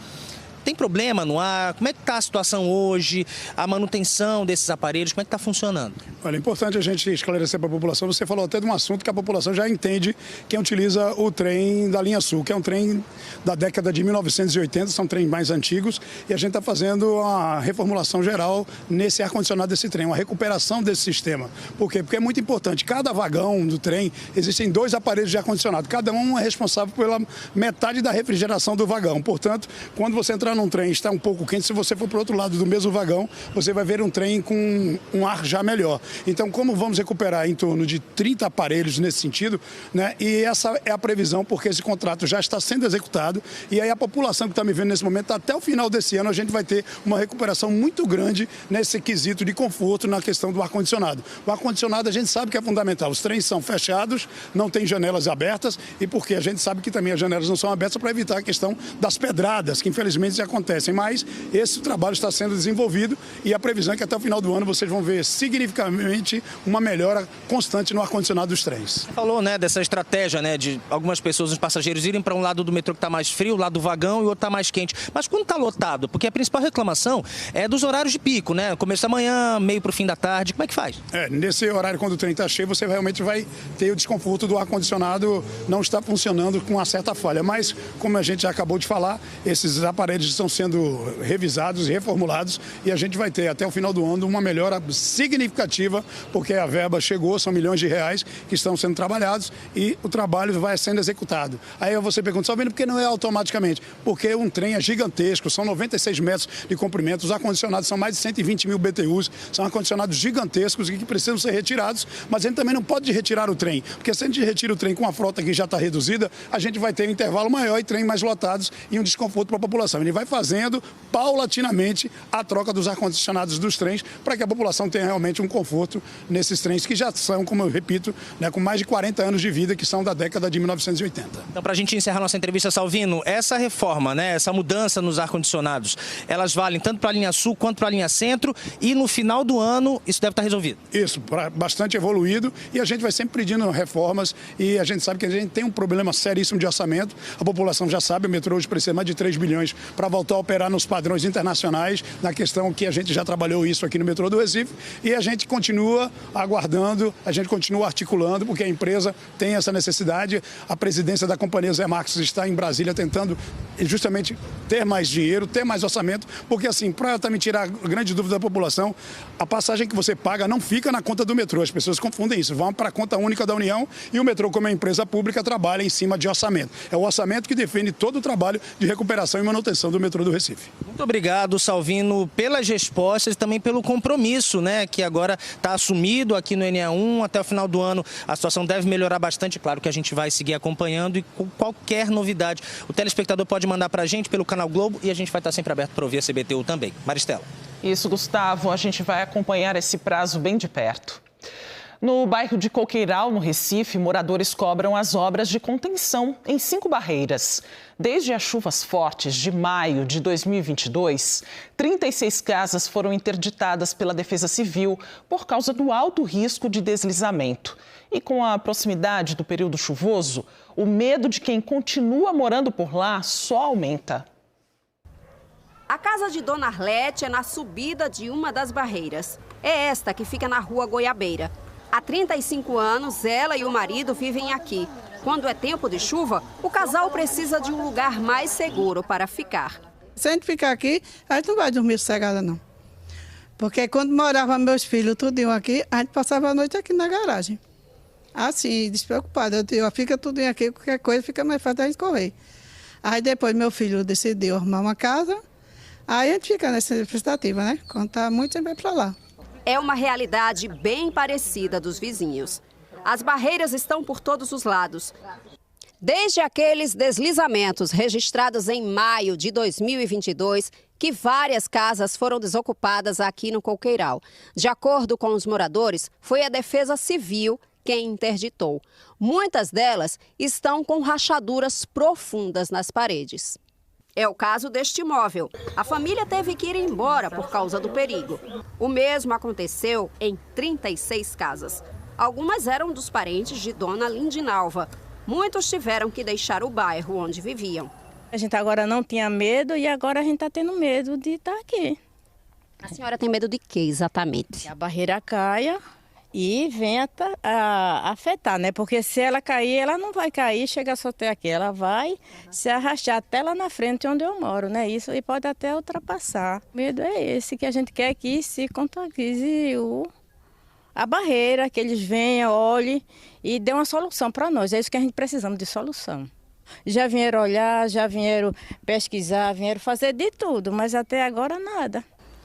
Tem problema no ar? Como é que está a situação hoje? A manutenção desses aparelhos, como é que está funcionando? Olha, é importante a gente esclarecer para a população. Você falou até de um assunto que a população já entende, quem utiliza o trem da linha sul, que é um trem da década de 1980, são trens mais antigos, e a gente está fazendo a reformulação geral nesse ar-condicionado desse trem, uma recuperação desse sistema. Por quê? Porque é muito importante. Cada vagão do trem, existem 2 aparelhos de ar-condicionado. Cada um é responsável pela metade da refrigeração do vagão. Portanto, quando você entrar entrar num trem e está um pouco quente, se você for para o outro lado do mesmo vagão, você vai ver um trem com um ar já melhor. Então, como vamos recuperar em torno de 30 aparelhos nesse sentido, né? E essa é a previsão, porque esse contrato já está sendo executado, e aí a população que está me vendo nesse momento, até o final desse ano, a gente vai ter uma recuperação muito grande nesse quesito de conforto na questão do ar-condicionado. O ar-condicionado a gente sabe que é fundamental. Os trens são fechados, não tem janelas abertas, e porque a gente sabe que também as janelas não são abertas para evitar a questão das pedradas, que infelizmente já acontecem. Mas esse trabalho está sendo desenvolvido e a previsão é que até o final do ano vocês vão ver significativamente uma melhora constante no ar-condicionado dos trens. Você falou, né, dessa estratégia, né, de algumas pessoas, os passageiros, irem para um lado do metrô que está mais frio, o lado do vagão, e o outro está mais quente. Mas quando está lotado? Porque a principal reclamação é dos horários de pico, né? Começo da manhã, meio para o fim da tarde. Como é que faz? Nesse horário, quando o trem está cheio, você realmente vai ter o desconforto do ar-condicionado não estar funcionando com uma certa falha. Mas, como a gente já acabou de falar, esses aparelhos estão sendo revisados e reformulados, e a gente vai ter até o final do ano uma melhora significativa, porque a verba chegou, são milhões de reais que estão sendo trabalhados e o trabalho vai sendo executado. Aí você pergunta, Salvino, por que não é automaticamente? Porque um trem é gigantesco, são 96 metros de comprimento, os ar-condicionados são mais de 120 mil BTUs, são ar-condicionados gigantescos e que precisam ser retirados, mas a gente também não pode retirar o trem, porque se a gente retira o trem com a frota que já está reduzida, a gente vai ter um intervalo maior e trem mais lotados e um desconforto para a população. Ele vai fazendo paulatinamente a troca dos ar-condicionados dos trens para que a população tenha realmente um conforto nesses trens que já são, como eu repito, né, com mais de 40 anos de vida, que são da década de 1980. Então, para a gente encerrar nossa entrevista, Salvino, essa reforma, né, essa mudança nos ar-condicionados, elas valem tanto para a linha sul quanto para a linha centro, e no final do ano isso deve estar resolvido? Isso, bastante evoluído, e a gente vai sempre pedindo reformas, e a gente sabe que a gente tem um problema seríssimo de orçamento. A população já sabe, o metrô hoje precisa mais de 3 bilhões para voltar a operar nos padrões internacionais, na questão que a gente já trabalhou isso aqui no metrô do Recife, e a gente continua aguardando, a gente continua articulando, porque a empresa tem essa necessidade. A presidência da companhia Zé Marcos está em Brasília tentando justamente ter mais dinheiro, ter mais orçamento, porque assim, para também tirar a grande dúvida da população, a passagem que você paga não fica na conta do metrô, as pessoas confundem isso, vão para a conta única da União, e o metrô, como é empresa pública, trabalha em cima de orçamento. É o orçamento que define todo o trabalho de recuperação e manutenção do metrô do Recife. Muito obrigado, Salvino, pelas respostas e também pelo compromisso, né, que agora está assumido aqui no NE1. Até o final do ano a situação deve melhorar bastante. Claro que a gente vai seguir acompanhando, e com qualquer novidade o telespectador pode mandar para a gente pelo Canal Globo, e a gente vai estar sempre aberto para ouvir a CBTU também. Maristela. Isso, Gustavo, a gente vai acompanhar esse prazo bem de perto. No bairro de Coqueiral, no Recife, moradores cobram as obras de contenção em 5 barreiras. Desde as chuvas fortes de maio de 2022, 36 casas foram interditadas pela Defesa Civil por causa do alto risco de deslizamento. E com a proximidade do período chuvoso, o medo de quem continua morando por lá só aumenta. A casa de Dona Arlete é na subida de uma das barreiras. É esta que fica na rua Goiabeira. Há 35 anos, ela e o marido vivem aqui. Quando é tempo de chuva, o casal precisa de um lugar mais seguro para ficar. Se a gente ficar aqui, a gente não vai dormir sossegada, não. Porque quando moravam meus filhos tudinho aqui, a gente passava a noite aqui na garagem. Assim, despreocupada. Eu fico tudinho aqui, qualquer coisa fica mais fácil a gente correr. Aí depois meu filho decidiu arrumar uma casa, aí a gente fica nessa expectativa, né? Quando tá muito, a gente vai para lá. É uma realidade bem parecida dos vizinhos. As barreiras estão por todos os lados. Desde aqueles deslizamentos registrados em maio de 2022, que várias casas foram desocupadas aqui no Coqueiral. De acordo com os moradores, foi a Defesa Civil quem interditou. Muitas delas estão com rachaduras profundas nas paredes. É o caso deste imóvel. A família teve que ir embora por causa do perigo. O mesmo aconteceu em 36 casas. Algumas eram dos parentes de Dona Lindinalva. Muitos tiveram que deixar o bairro onde viviam. A gente agora não tinha medo e agora a gente está tendo medo de estar aqui. A senhora tem medo de quê exatamente? Que a barreira caia e venha a afetar, né? Porque se ela cair, ela não vai cair, chega só até aqui. Ela vai se arrastar até lá na frente onde eu moro, né? Isso, e pode até ultrapassar. O medo é esse, que a gente quer que se contabilize a barreira, que eles venham, olhem e dê uma solução para nós. É isso que a gente precisamos, de solução. Já vieram olhar, já vieram pesquisar, vieram fazer de tudo, mas até agora nada.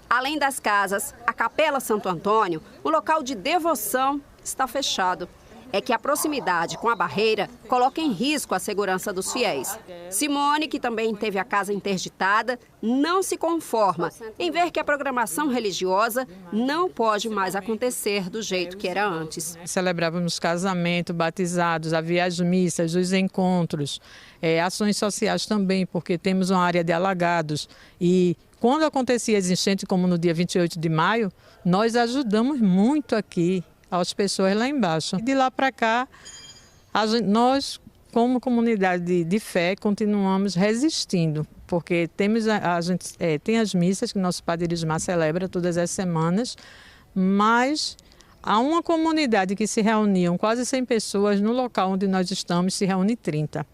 Além das casas, a Capela Santo Antônio, o local de devoção, está fechado. É que a proximidade com a barreira coloca em risco a segurança dos fiéis. Simone, que também teve a casa interditada, não se conforma em ver que a programação religiosa não pode mais acontecer do jeito que era antes. Celebrávamos casamento, batizados, havia as missas, os encontros, ações sociais também, porque temos uma área de alagados. E quando acontecia as enchentes, como no dia 28 de maio, nós ajudamos muito aqui as pessoas lá embaixo. De lá para cá, nós, como comunidade de fé, continuamos resistindo, porque a gente tem as missas que nosso Padre Irismar celebra todas as semanas, mas há uma comunidade que se reuniam quase 100 pessoas, no local onde nós estamos se reúne 30.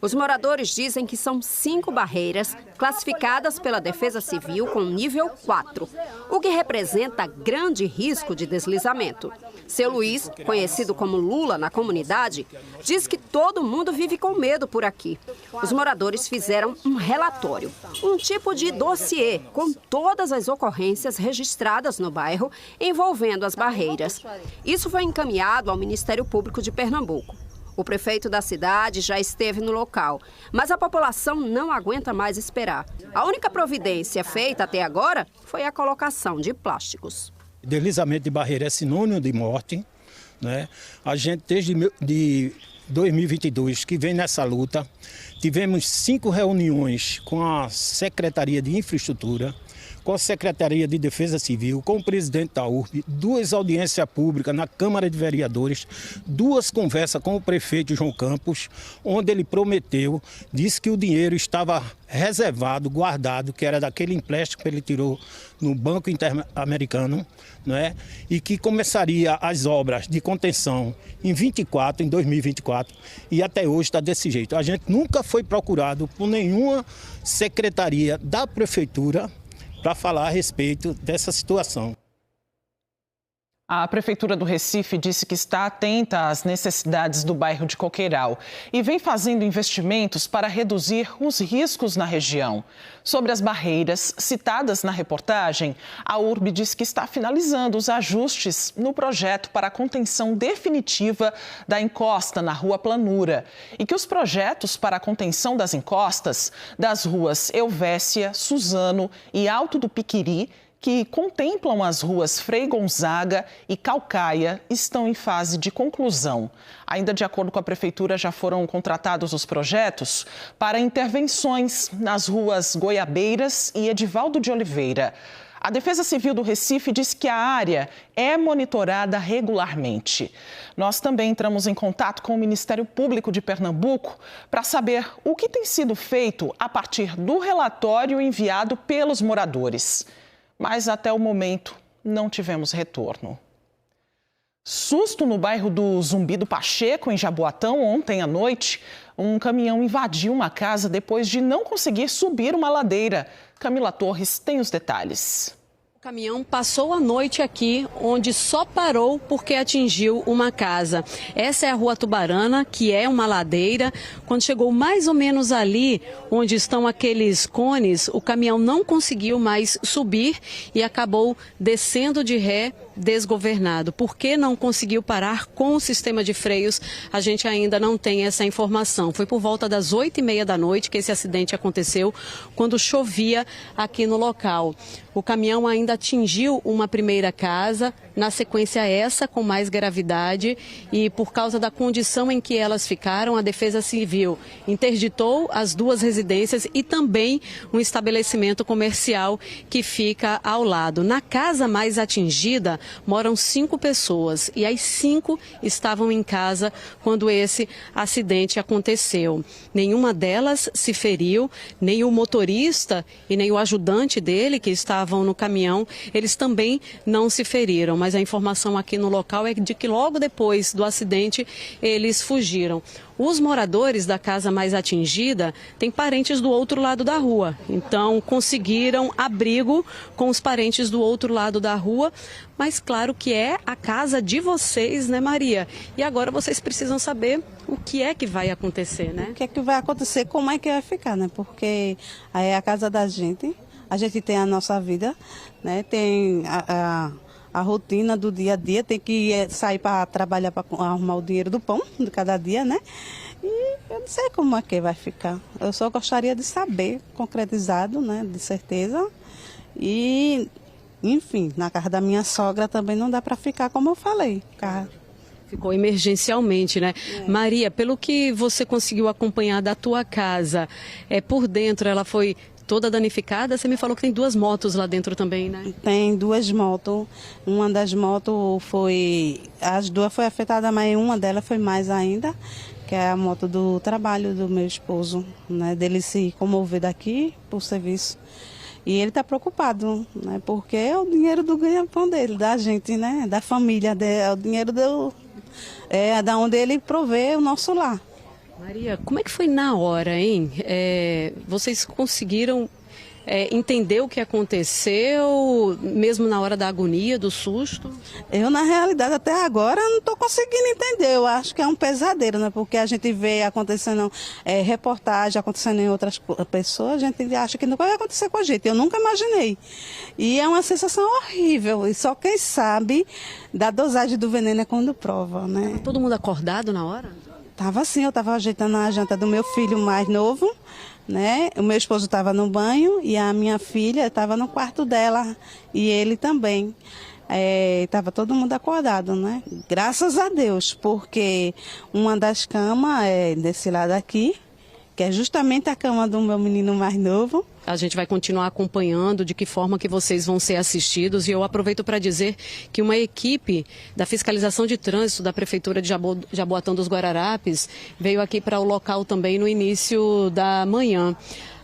Os moradores dizem que são 5 barreiras classificadas pela Defesa Civil com nível 4, o que representa grande risco de deslizamento. Seu Luiz, conhecido como Lula na comunidade, diz que todo mundo vive com medo por aqui. Os moradores fizeram um relatório, um tipo de dossiê com todas as ocorrências registradas no bairro envolvendo as barreiras. Isso foi encaminhado ao Ministério Público de Pernambuco. O prefeito da cidade já esteve no local, mas a população não aguenta mais esperar. A única providência feita até agora foi a colocação de plásticos. Deslizamento de barreira é sinônimo de morte, né? A gente, desde 2022, que vem nessa luta, tivemos 5 reuniões com a Secretaria de Infraestrutura, com a Secretaria de Defesa Civil, com o presidente da URB, 2 audiências públicas na Câmara de Vereadores, 2 conversas com o prefeito João Campos, onde ele prometeu, disse que o dinheiro estava reservado, guardado, que era daquele empréstimo que ele tirou no Banco Interamericano, né? E que começaria as obras de contenção em 2024, e até hoje está desse jeito. A gente nunca foi procurado por nenhuma secretaria da prefeitura para falar a respeito dessa situação. A Prefeitura do Recife disse que está atenta às necessidades do bairro de Coqueiral e vem fazendo investimentos para reduzir os riscos na região. Sobre as barreiras citadas na reportagem, a URB diz que está finalizando os ajustes no projeto para a contenção definitiva da encosta na Rua Planura e que os projetos para a contenção das encostas das ruas Elvésia, Suzano e Alto do Piquiri, que contemplam as ruas Frei Gonzaga e Calcaia, estão em fase de conclusão. Ainda de acordo com a Prefeitura, já foram contratados os projetos para intervenções nas ruas Goiabeiras e Edivaldo de Oliveira. A Defesa Civil do Recife diz que a área é monitorada regularmente. Nós também entramos em contato com o Ministério Público de Pernambuco para saber o que tem sido feito a partir do relatório enviado pelos moradores. Mas até o momento não tivemos retorno. Susto no bairro do Zumbi do Pacheco, em Jaboatão, ontem à noite. Um caminhão invadiu uma casa depois de não conseguir subir uma ladeira. Camila Torres tem os detalhes. O caminhão passou a noite aqui, onde só parou porque atingiu uma casa. Essa é a Rua Tubarana, que é uma ladeira. Quando chegou mais ou menos ali, onde estão aqueles cones, o caminhão não conseguiu mais subir e acabou descendo de ré, desgovernado. Por que não conseguiu parar com o sistema de freios? A gente ainda não tem essa informação. Foi por volta das 8h30 da noite que esse acidente aconteceu, quando chovia aqui no local. O caminhão ainda atingiu uma primeira casa, na sequência essa com mais gravidade, e por causa da condição em que elas ficaram, a Defesa Civil interditou as 2 residências e também um estabelecimento comercial que fica ao lado. Na casa mais atingida moram 5 pessoas e as 5 estavam em casa quando esse acidente aconteceu. Nenhuma delas se feriu, nem o motorista e nem o ajudante dele, que estavam no caminhão, eles também não se feriram. Mas mas a informação aqui no local é de que logo depois do acidente eles fugiram. Os moradores da casa mais atingida têm parentes do outro lado da rua, então conseguiram abrigo com os parentes do outro lado da rua, mas claro que é a casa de vocês, né, Maria? E agora vocês precisam saber o que é que vai acontecer, né? O que é que vai acontecer, como é que vai ficar, né? Porque aí é a casa da gente, a gente tem a nossa vida, né? Tem a rotina do dia a dia, tem que sair para trabalhar para arrumar o dinheiro do pão de cada dia, né? E eu não sei como é que vai ficar. Eu só gostaria de saber, concretizado, né? De certeza. E, enfim, na casa da minha sogra também não dá para ficar como eu falei. Ficou emergencialmente, né? Maria, pelo que você conseguiu acompanhar da tua casa, por dentro ela foi toda danificada? Você me falou que tem 2 motos lá dentro também, né? Tem 2 motos. Uma das motos foi... As 2 foi afetada, mas uma delas foi mais ainda, que é a moto do trabalho do meu esposo, né? Dele se comover daqui por serviço. E ele está preocupado, né? Porque é o dinheiro do ganha-pão dele, da gente, né? Da família, é o dinheiro da onde ele provê o nosso lar. Maria, como é que foi na hora, hein? Vocês conseguiram entender o que aconteceu, mesmo na hora da agonia, do susto? Eu, na realidade, até agora, não estou conseguindo entender. Eu acho que é um pesadelo, né? Porque a gente vê acontecendo reportagem, acontecendo em outras pessoas, a gente acha que não vai acontecer com a gente. Eu nunca imaginei. E é uma sensação horrível. E só quem sabe da dosagem do veneno é quando prova, né? Estava todo mundo acordado na hora? Estava sim, eu estava ajeitando a janta do meu filho mais novo, né? O meu esposo estava no banho e a minha filha estava no quarto dela e ele também. Estava todo mundo acordado, né? Graças a Deus, porque uma das camas é desse lado aqui, que é justamente a cama do meu menino mais novo. A gente vai continuar acompanhando de que forma que vocês vão ser assistidos e eu aproveito para dizer que uma equipe da fiscalização de trânsito da Prefeitura de Jaboatão dos Guararapes veio aqui para o local também no início da manhã.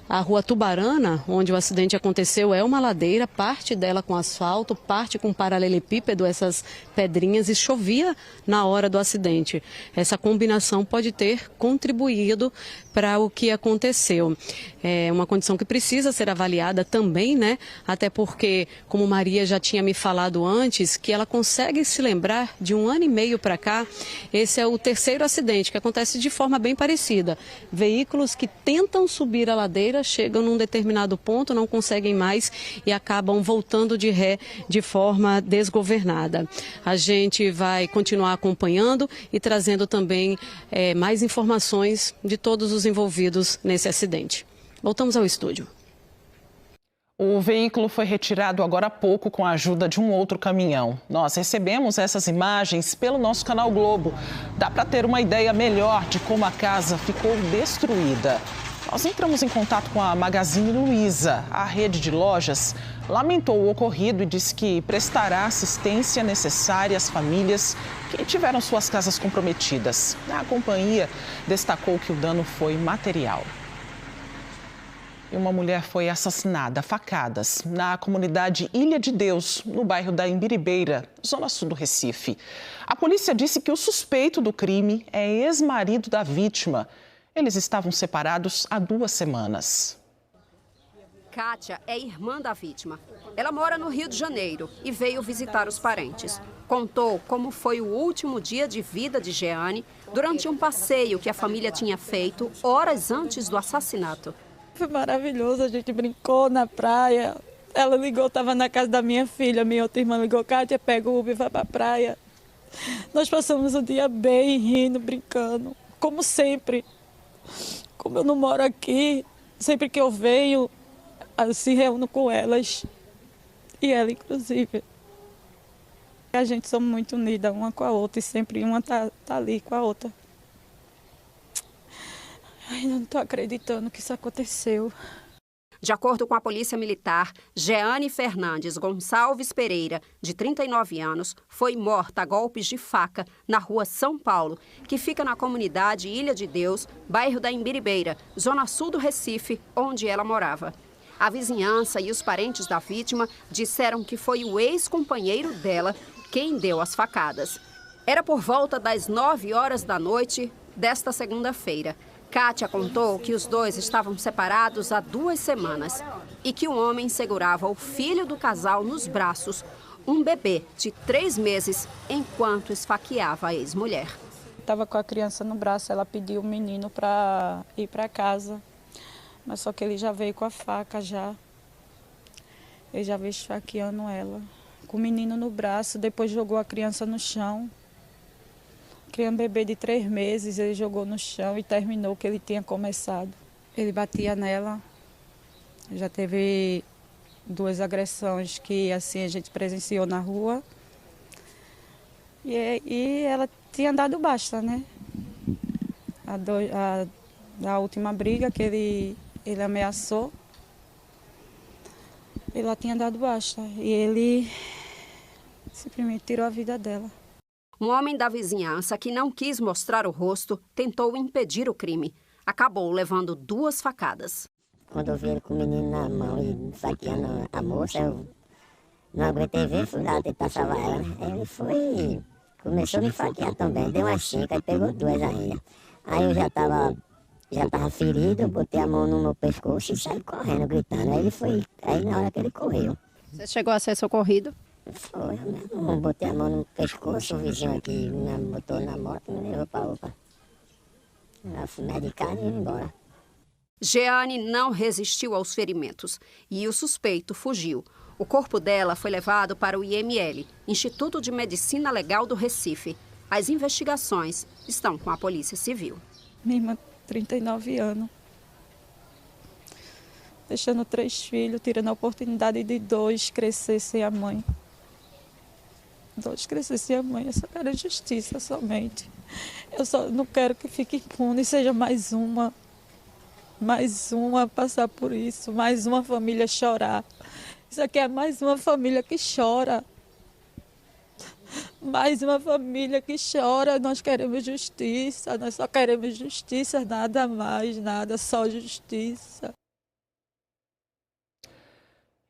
A rua Tubarana, onde o acidente aconteceu, é uma ladeira, parte dela com asfalto, parte com paralelepípedo, essas pedrinhas, e chovia na hora do acidente. Essa combinação pode ter contribuído para o que aconteceu. É uma condição que precisa ser avaliada também, né? Até porque, como Maria já tinha me falado antes, que ela consegue se lembrar de 1 ano e meio para cá, esse é o 3º acidente, que acontece de forma bem parecida. Veículos que tentam subir a ladeira, chegam num determinado ponto, não conseguem mais e acabam voltando de ré de forma desgovernada. A gente vai continuar acompanhando e trazendo também mais informações de todos os envolvidos nesse acidente. Voltamos ao estúdio. O veículo foi retirado agora há pouco com a ajuda de um outro caminhão. Nós recebemos essas imagens pelo nosso canal Globo. Dá para ter uma ideia melhor de como a casa ficou destruída. Nós entramos em contato com a Magazine Luiza. A rede de lojas lamentou o ocorrido e disse que prestará assistência necessária às famílias que tiveram suas casas comprometidas. A companhia destacou que o dano foi material. E uma mulher foi assassinada a facadas na comunidade Ilha de Deus, no bairro da Imbiribeira, zona sul do Recife. A polícia disse que o suspeito do crime é ex-marido da vítima. Eles estavam separados há 2 semanas. Kátia é irmã da vítima. Ela mora no Rio de Janeiro e veio visitar os parentes. Contou como foi o último dia de vida de Jeane durante um passeio que a família tinha feito horas antes do assassinato. Foi maravilhoso, a gente brincou na praia. Ela ligou, estava na casa da minha filha, minha outra irmã ligou, Kátia, pega o Uber e vai para a praia. Nós passamos o dia bem, rindo, brincando, como sempre. Como eu não moro aqui, sempre que eu venho, eu se reúno com elas. E ela, inclusive. A gente somos muito unidas uma com a outra e sempre uma tá ali com a outra. Ainda não estou acreditando que isso aconteceu. De acordo com a Polícia Militar, Jeane Fernandes Gonçalves Pereira, de 39 anos, foi morta a golpes de faca na rua São Paulo, que fica na comunidade Ilha de Deus, bairro da Imbiribeira, zona sul do Recife, onde ela morava. A vizinhança e os parentes da vítima disseram que foi o ex-companheiro dela quem deu as facadas. Era por volta das 9 horas da noite desta segunda-feira. Kátia contou que os dois estavam separados há 2 semanas e que o homem segurava o filho do casal nos braços, um bebê de 3 meses, enquanto esfaqueava a ex-mulher. Estava com a criança no braço, ela pediu o menino para ir para casa, mas só que ele já veio com a faca já. Ele já veio esfaqueando ela, com o menino no braço, depois jogou a criança no chão. Criança bebê de 3 meses, ele jogou no chão e terminou o que ele tinha começado. Ele batia nela, já teve 2 agressões que assim a gente presenciou na rua. E ela tinha dado basta, né? A última briga que ele ameaçou, ela tinha dado basta e ele simplesmente tirou a vida dela. Um homem da vizinhança que não quis mostrar o rosto tentou impedir o crime. Acabou levando 2 facadas. Quando eu vi ele com o menino na mão e saqueando a moça, eu não aguentei ver, fui lá tentar salvar ela. Ele começou a me faquear também, deu uma xinca e pegou 2 ainda. Aí eu já tava ferido, eu botei a mão no meu pescoço e saí correndo, gritando. Aí na hora que ele correu. Você chegou a ser socorrido? Foi, eu botei a mão no pescoço, o vizinho aqui me botou na moto e me levou para a UPA. Eu fui medicado e ia embora. Jeane não resistiu aos ferimentos e o suspeito fugiu. O corpo dela foi levado para o IML, Instituto de Medicina Legal do Recife. As investigações estão com a Polícia Civil. Minha irmã, 39 anos, deixando 3 filhos, tirando a oportunidade de 2 crescer sem a mãe. 2 crescer sem a mãe, eu só quero justiça somente. Eu só não quero que fique impune, seja mais uma passar por isso, mais uma família chorar. Isso aqui é mais uma família que chora. Mais uma família que chora. Nós queremos justiça, nós só queremos justiça, nada mais, nada, só justiça.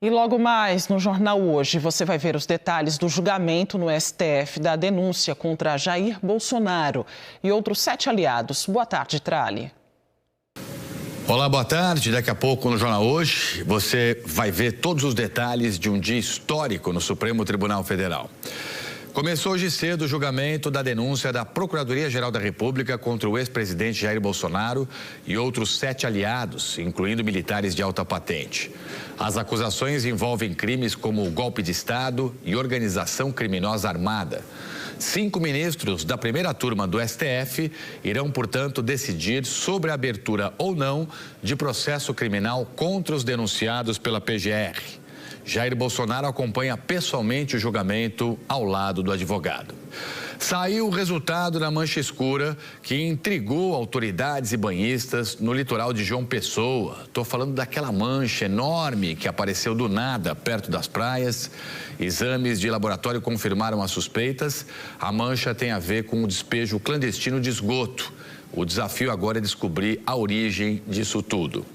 E logo mais, no Jornal Hoje, você vai ver os detalhes do julgamento no STF da denúncia contra Jair Bolsonaro e outros 7 aliados. Boa tarde, Trali. Olá, boa tarde. Daqui a pouco no Jornal Hoje você vai ver todos os detalhes de um dia histórico no Supremo Tribunal Federal. Começou hoje cedo o julgamento da denúncia da Procuradoria-Geral da República contra o ex-presidente Jair Bolsonaro e outros 7 aliados, incluindo militares de alta patente. As acusações envolvem crimes como golpe de Estado e organização criminosa armada. 5 ministros da primeira turma do STF irão, portanto, decidir sobre a abertura ou não de processo criminal contra os denunciados pela PGR. Jair Bolsonaro acompanha pessoalmente o julgamento ao lado do advogado. Saiu o resultado da mancha escura que intrigou autoridades e banhistas no litoral de João Pessoa. Estou falando daquela mancha enorme que apareceu do nada perto das praias. Exames de laboratório confirmaram as suspeitas. A mancha tem a ver com o despejo clandestino de esgoto. O desafio agora é descobrir a origem disso tudo.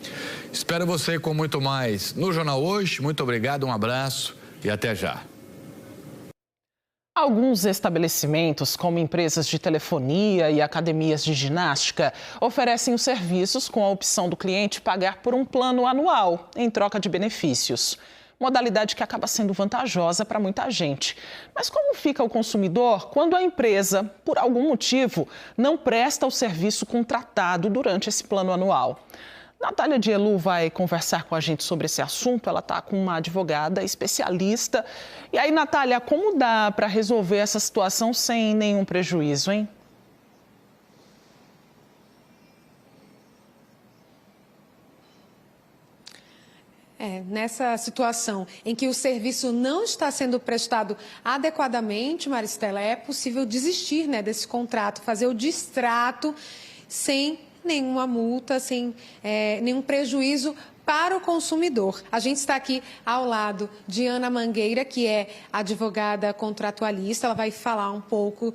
Espero você com muito mais no Jornal Hoje. Muito obrigado, um abraço e até já. Alguns estabelecimentos, como empresas de telefonia e academias de ginástica, oferecem os serviços com a opção do cliente pagar por um plano anual, em troca de benefícios. Modalidade que acaba sendo vantajosa para muita gente. Mas como fica o consumidor quando a empresa, por algum motivo, não presta o serviço contratado durante esse plano anual? Natália Dielu vai conversar com a gente sobre esse assunto. Ela está com uma advogada especialista. E aí, Natália, como dá para resolver essa situação sem nenhum prejuízo, hein? Nessa situação em que o serviço não está sendo prestado adequadamente, Maristela, é possível desistir, desse contrato, fazer o distrato sem nenhuma multa, sem nenhum prejuízo para o consumidor. A gente está aqui ao lado de Ana Mangueira, que é advogada contratualista. Ela vai falar um pouco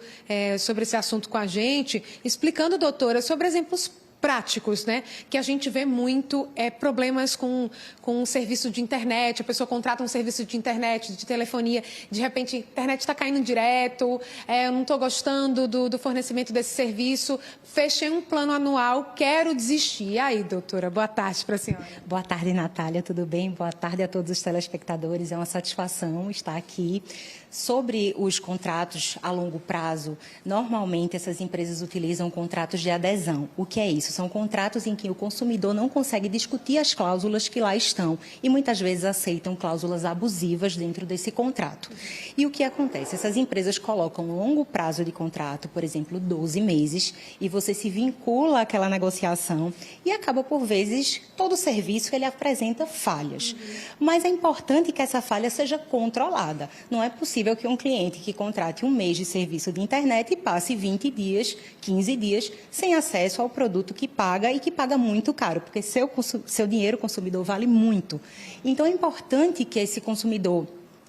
sobre esse assunto com a gente, explicando, doutora, sobre exemplos práticos, né? Que a gente vê muito problemas com o serviço de internet. A pessoa contrata um serviço de internet, de telefonia, de repente a internet está caindo direto, eu não estou gostando do fornecimento desse serviço, fechei um plano anual, quero desistir. E aí, doutora, boa tarde para a senhora. Boa tarde, Natália, tudo bem? Boa tarde a todos os telespectadores, é uma satisfação estar aqui. Sobre os contratos a longo prazo, normalmente essas empresas utilizam contratos de adesão. O que é isso? São contratos em que o consumidor não consegue discutir as cláusulas que lá estão e muitas vezes aceitam cláusulas abusivas dentro desse contrato. E o que acontece? Essas empresas colocam um longo prazo de contrato, por exemplo, 12 meses, e você se vincula àquela negociação e acaba, por vezes, todo o serviço ele apresenta falhas. Mas é importante que essa falha seja controlada. Não é possível que um cliente que contrate um mês de serviço de internet e passe 20 dias, 15 dias, sem acesso ao produto que paga e que paga muito caro, porque seu dinheiro consumidor vale muito. Então, é importante que esse consumidor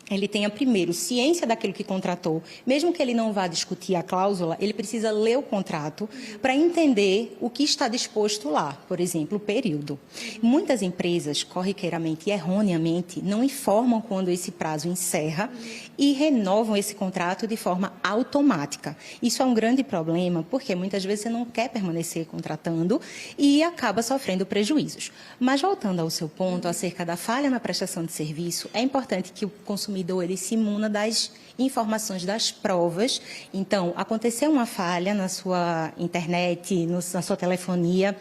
ele tenha, primeiro, ciência daquilo que contratou. Mesmo que ele não vá discutir a cláusula, ele precisa ler o contrato para entender o que está disposto lá, por exemplo, o período. Muitas empresas, corriqueiramente e erroneamente, não informam quando esse prazo encerra e renovam esse contrato de forma automática. Isso é um grande problema, porque muitas vezes você não quer permanecer contratando e acaba sofrendo prejuízos. Mas, voltando ao seu ponto, acerca da falha na prestação de serviço, é importante que o consumidor ele se imuna das informações das provas. Então, aconteceu uma falha na sua internet, na sua telefonia,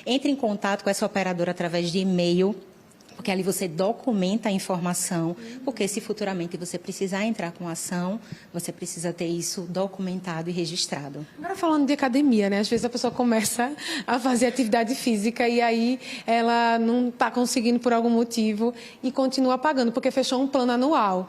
entre em contato com essa operadora através de e-mail, porque ali você documenta a informação, porque se futuramente você precisar entrar com ação, você precisa ter isso documentado e registrado. Agora falando de academia, né? Às vezes a pessoa começa a fazer atividade física e aí ela não está conseguindo por algum motivo e continua pagando, porque fechou um plano anual.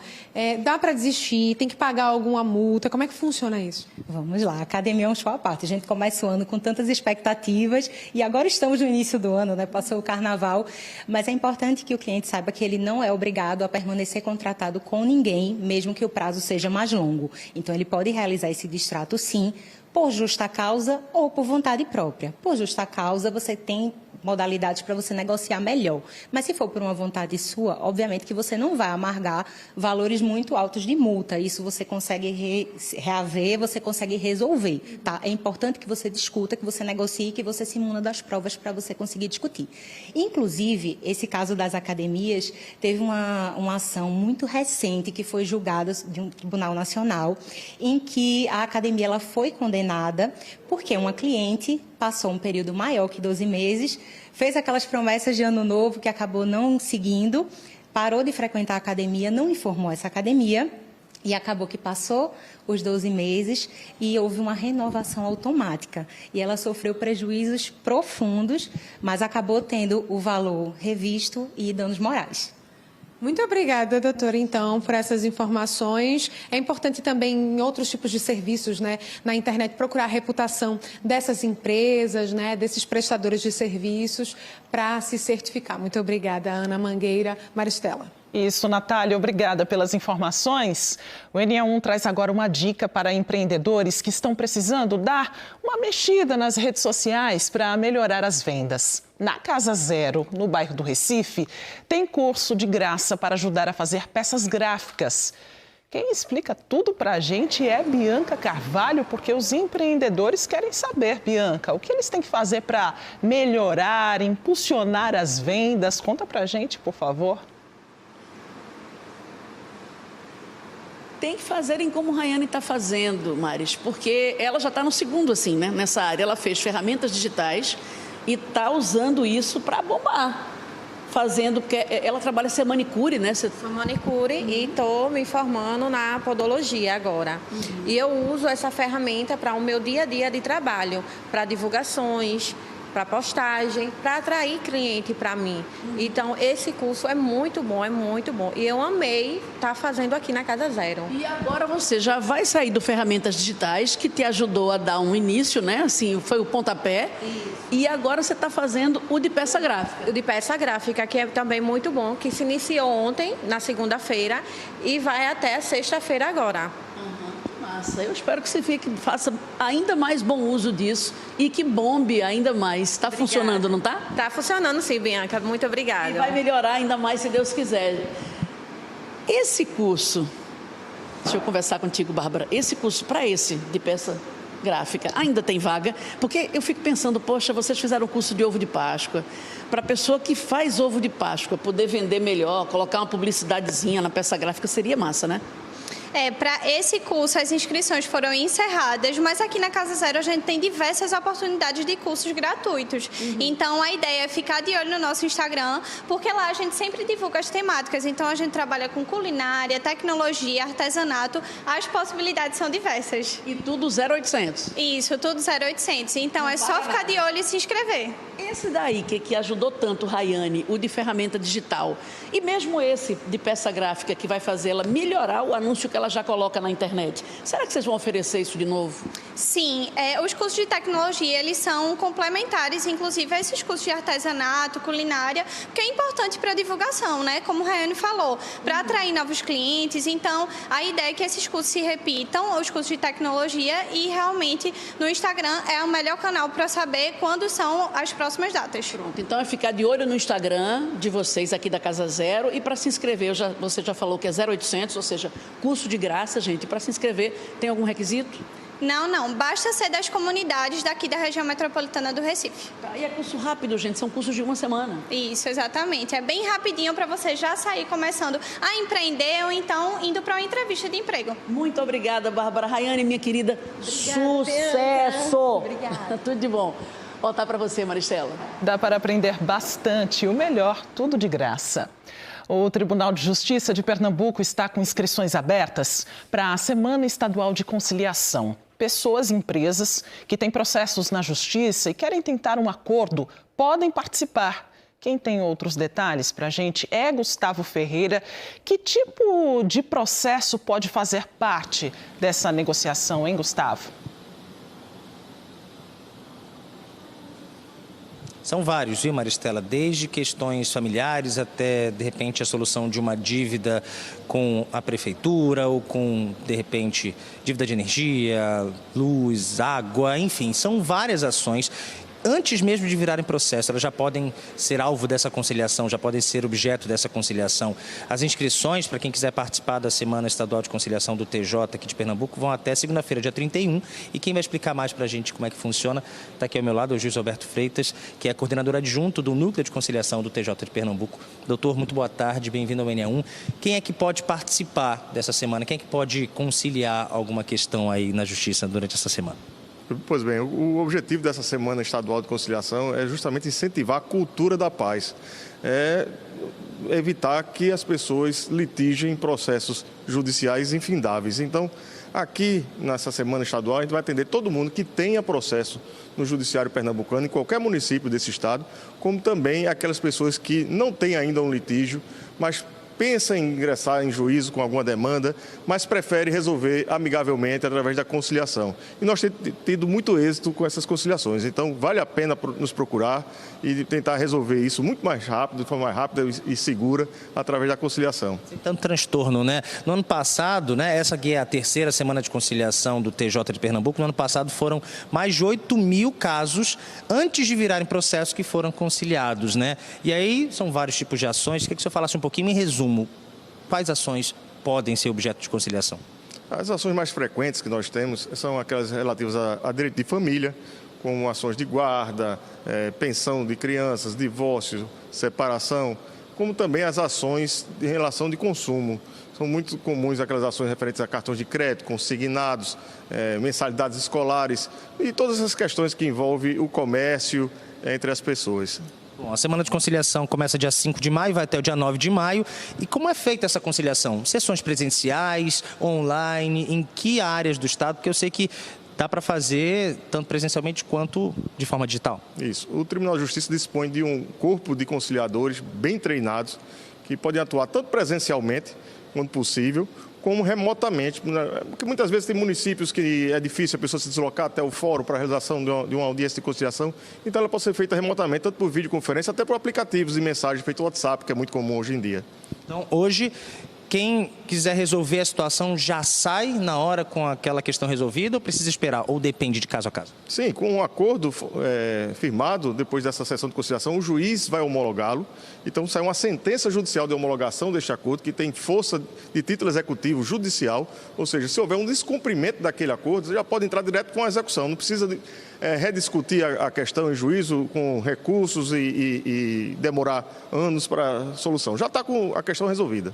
Dá para desistir? Tem que pagar alguma multa? Como é que funciona isso? Vamos lá, a academia é um show à parte. A gente começa o ano com tantas expectativas e agora estamos no início do ano, né? Passou o carnaval, mas é importante que o cliente saiba que ele não é obrigado a permanecer contratado com ninguém, mesmo que o prazo seja mais longo. Então, ele pode realizar esse distrato, sim, por justa causa ou por vontade própria. Por justa causa, você tem modalidades para você negociar melhor. Mas se for por uma vontade sua, obviamente que você não vai amargar valores muito altos de multa. Isso você consegue reaver, você consegue resolver. Tá? É importante que você discuta, que você negocie, que você se imuna das provas para você conseguir discutir. Inclusive, esse caso das academias teve uma ação muito recente que foi julgada de um tribunal nacional, em que a academia ela foi condenada porque uma cliente passou um período maior que 12 meses, fez aquelas promessas de ano novo que acabou não seguindo, parou de frequentar a academia, não informou essa academia e acabou que passou os 12 meses e houve uma renovação automática. E ela sofreu prejuízos profundos, mas acabou tendo o valor revisto e danos morais. Muito obrigada, doutora, então, por essas informações. É importante também, em outros tipos de serviços, né, na internet, procurar a reputação dessas empresas, né, desses prestadores de serviços, para se certificar. Muito obrigada, Ana Mangueira. Maristela. Isso, Natália, obrigada pelas informações. O NE1 traz agora uma dica para empreendedores que estão precisando dar uma mexida nas redes sociais para melhorar as vendas. Na Casa Zero, no bairro do Recife, tem curso de graça para ajudar a fazer peças gráficas. Quem explica tudo para a gente é Bianca Carvalho, porque os empreendedores querem saber, Bianca, o que eles têm que fazer para melhorar, impulsionar as vendas. Conta para a gente, por favor. Tem que fazerem como a Rayane está fazendo, Maris, porque ela já está no segundo, assim, né, nessa área. Ela fez ferramentas digitais e está usando isso para bombar. Fazendo, porque ela trabalha ser manicure, né? Sou manicure e estou me formando na podologia agora. E eu uso essa ferramenta para o meu dia a dia de trabalho, para divulgações, para postagem, para atrair cliente para mim. Então, esse curso é muito bom, é muito bom. E eu amei estar fazendo aqui na Casa Zero. E agora você já vai sair do Ferramentas Digitais, que te ajudou a dar um início, né? Assim, foi o pontapé. Isso. E agora você está fazendo o de peça gráfica. O de peça gráfica, que é também muito bom, que se iniciou ontem, na segunda-feira, e vai até sexta-feira agora. massa. Eu espero que você faça ainda mais bom uso disso e que bombe ainda mais. Está funcionando, não está? Está funcionando sim, Bianca. Muito obrigada. E vai melhorar ainda mais, se Deus quiser. Esse curso, deixa eu conversar contigo, Bárbara, esse curso de peça gráfica, ainda tem vaga? Porque eu fico pensando, poxa, vocês fizeram o curso de ovo de Páscoa. Para a pessoa que faz ovo de Páscoa poder vender melhor, colocar uma publicidadezinha na peça gráfica, seria massa, né? Para esse curso as inscrições foram encerradas, mas aqui na Casa Zero a gente tem diversas oportunidades de cursos gratuitos. Então a ideia é ficar de olho no nosso Instagram, porque lá a gente sempre divulga as temáticas. Então a gente trabalha com culinária, tecnologia, artesanato, as possibilidades são diversas. E tudo 0800? Isso, tudo 0800. Então é só ficar de olho e se inscrever. Esse daí que ajudou tanto, Rayane, o de ferramenta digital, e mesmo esse de peça gráfica que vai fazer ela melhorar o anúncio que ela já coloca na internet. Será que vocês vão oferecer isso de novo? Sim, os cursos de tecnologia, eles são complementares, inclusive a esses cursos de artesanato, culinária, porque é importante para a divulgação, né? Como a Rayane falou, para atrair novos clientes. Então, a ideia é que esses cursos se repitam, os cursos de tecnologia, e realmente no Instagram é o melhor canal para saber quando são as próximas datas. Pronto, então é ficar de olho no Instagram de vocês aqui da Casa Zero, e para se inscrever, você já falou que é 0800, ou seja, curso de graça, gente. Para se inscrever, tem algum requisito? Não. Basta ser das comunidades daqui da região metropolitana do Recife. E é curso rápido, gente. São cursos de uma semana. Isso, exatamente. É bem rapidinho para você já sair começando a empreender ou então indo para uma entrevista de emprego. Muito obrigada, Bárbara. Rayane, minha querida, sucesso! Obrigada. Tudo de bom. Voltar para você, Maristela. Dá para aprender bastante. O melhor, tudo de graça. O Tribunal de Justiça de Pernambuco está com inscrições abertas para a Semana Estadual de Conciliação. Pessoas e empresas que têm processos na Justiça e querem tentar um acordo podem participar. Quem tem outros detalhes para a gente é Gustavo Ferreira. Que tipo de processo pode fazer parte dessa negociação, hein, Gustavo? São vários, viu, Maristela? Desde questões familiares até, de repente, a solução de uma dívida com a prefeitura ou com, de repente, dívida de energia, luz, água, enfim, são várias ações. Antes mesmo de virarem processo, elas já podem ser alvo dessa conciliação, já podem ser objeto dessa conciliação. As inscrições, para quem quiser participar da Semana Estadual de Conciliação do TJ aqui de Pernambuco, vão até segunda-feira, dia 31. E quem vai explicar mais para a gente como é que funciona, está aqui ao meu lado o juiz Alberto Freitas, que é coordenador adjunto do Núcleo de Conciliação do TJ de Pernambuco. Doutor, muito boa tarde, bem-vindo ao NA1. Quem é que pode participar dessa semana? Quem é que pode conciliar alguma questão aí na Justiça durante essa semana? Pois bem, o objetivo dessa Semana Estadual de Conciliação é justamente incentivar a cultura da paz, evitar que as pessoas litigem processos judiciais infindáveis. Então, aqui nessa Semana Estadual, a gente vai atender todo mundo que tenha processo no Judiciário Pernambucano, em qualquer município desse estado, como também aquelas pessoas que não têm ainda um litígio, mas pensa em ingressar em juízo com alguma demanda, mas prefere resolver amigavelmente através da conciliação. E nós temos tido muito êxito com essas conciliações, então vale a pena nos procurar e tentar resolver isso muito mais rápido, de forma mais rápida e segura, através da conciliação. Sem tanto transtorno, né? No ano passado, né, essa aqui é a terceira Semana de Conciliação do TJ de Pernambuco, no ano passado foram mais de 8.000 casos antes de virarem processos que foram conciliados, né? E aí são vários tipos de ações. Queria que o senhor falasse um pouquinho em resumo. Quais ações podem ser objeto de conciliação? As ações mais frequentes que nós temos são aquelas relativas a direito de família, como ações de guarda, pensão de crianças, divórcio, separação, como também as ações em relação de consumo. São muito comuns aquelas ações referentes a cartões de crédito, consignados, mensalidades escolares e todas essas questões que envolvem o comércio entre as pessoas. Bom, a Semana de Conciliação começa dia 5 de maio, vai até o dia 9 de maio. E como é feita essa conciliação? Sessões presenciais, online, em que áreas do Estado? Porque eu sei que dá para fazer tanto presencialmente quanto de forma digital. Isso. O Tribunal de Justiça dispõe de um corpo de conciliadores bem treinados que podem atuar tanto presencialmente, quando possível, como remotamente, porque muitas vezes tem municípios que é difícil a pessoa se deslocar até o fórum para a realização de uma audiência de conciliação, então ela pode ser feita remotamente, tanto por videoconferência, até por aplicativos de mensagem feito WhatsApp, que é muito comum hoje em dia. Então, hoje, quem quiser resolver a situação já sai na hora com aquela questão resolvida ou precisa esperar? Ou depende de caso a caso? Sim, com um acordo firmado, depois dessa sessão de conciliação, o juiz vai homologá-lo. Então, sai uma sentença judicial de homologação deste acordo, que tem força de título executivo judicial. Ou seja, se houver um descumprimento daquele acordo, você já pode entrar direto com a execução. Não precisa rediscutir a questão em juízo com recursos e demorar anos para a solução. Já está com a questão resolvida.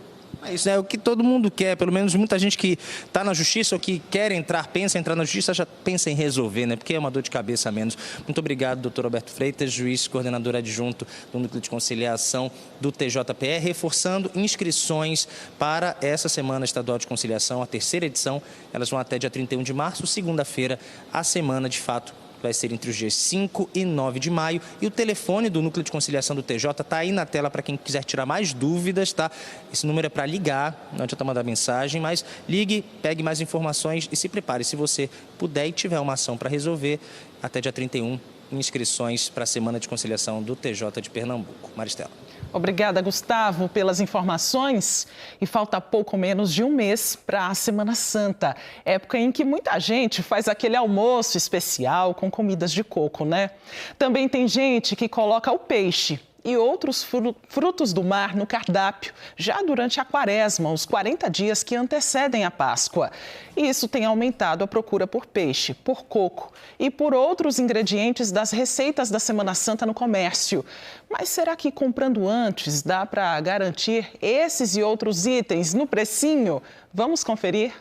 Isso é o que todo mundo quer, pelo menos muita gente que está na justiça ou que quer entrar, pensa em entrar na justiça, já pensa em resolver, né? Porque é uma dor de cabeça a menos. Muito obrigado, doutor Alberto Freitas, juiz, coordenador adjunto do Núcleo de Conciliação do TJPE, reforçando inscrições para essa Semana Estadual de Conciliação, a terceira edição. Elas vão até dia 31 de março, segunda-feira, a semana de fato vai ser entre os dias 5 e 9 de maio. E o telefone do Núcleo de Conciliação do TJ está aí na tela para quem quiser tirar mais dúvidas, tá? Esse número é para ligar, não adianta mandar mensagem, mas ligue, pegue mais informações e se prepare. Se você puder e tiver uma ação para resolver, até dia 31, inscrições para a Semana de Conciliação do TJ de Pernambuco. Maristela. Obrigada, Gustavo, pelas informações. E falta pouco menos de um mês para a Semana Santa, época em que muita gente faz aquele almoço especial com comidas de coco, né? Também tem gente que coloca o peixe e outros frutos do mar no cardápio, já durante a quaresma, os 40 dias que antecedem a Páscoa. E isso tem aumentado a procura por peixe, por coco e por outros ingredientes das receitas da Semana Santa no comércio. Mas será que comprando antes dá para garantir esses e outros itens no precinho? Vamos conferir?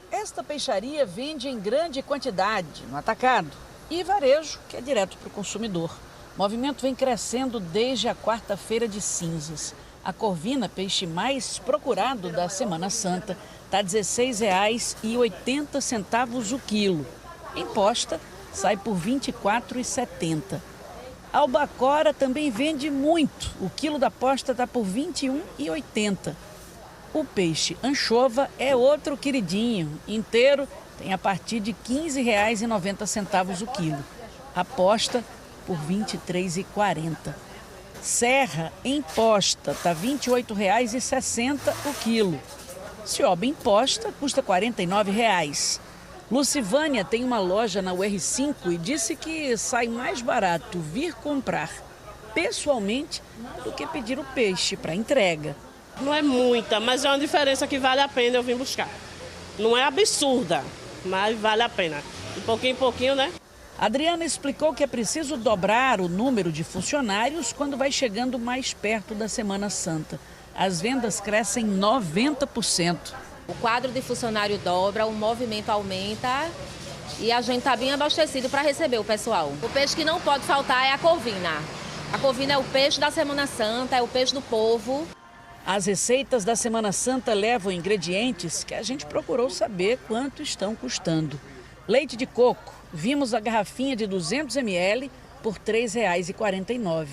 Esta peixaria vende em grande quantidade no atacado e varejo, que é direto para o consumidor. O movimento vem crescendo desde a quarta-feira de cinzas. A corvina, peixe mais procurado da Semana Santa, está R$ 16,80 o quilo. Em posta, sai por R$ 24,70. A albacora também vende muito. O quilo da posta está por R$ 21,80. O peixe anchova é outro queridinho. Inteiro tem a partir de R$ 15,90 o quilo. A posta por R$ 23,40. Serra em posta está R$ 28,60 o quilo. Cioba em posta custa R$ 49,00. Lucivânia tem uma loja na UR5 e disse que sai mais barato vir comprar pessoalmente do que pedir o peixe para entrega. Não é muita, mas é uma diferença que vale a pena eu vir buscar. Não é absurda, mas vale a pena. De pouquinho em pouquinho, né? Adriana explicou que é preciso dobrar o número de funcionários quando vai chegando mais perto da Semana Santa. As vendas crescem 90%. O quadro de funcionário dobra, o movimento aumenta e a gente está bem abastecido para receber o pessoal. O peixe que não pode faltar é a corvina. A corvina é o peixe da Semana Santa, é o peixe do povo. As receitas da Semana Santa levam ingredientes que a gente procurou saber quanto estão custando. Leite de coco. Vimos a garrafinha de 200 ml por R$ 3,49.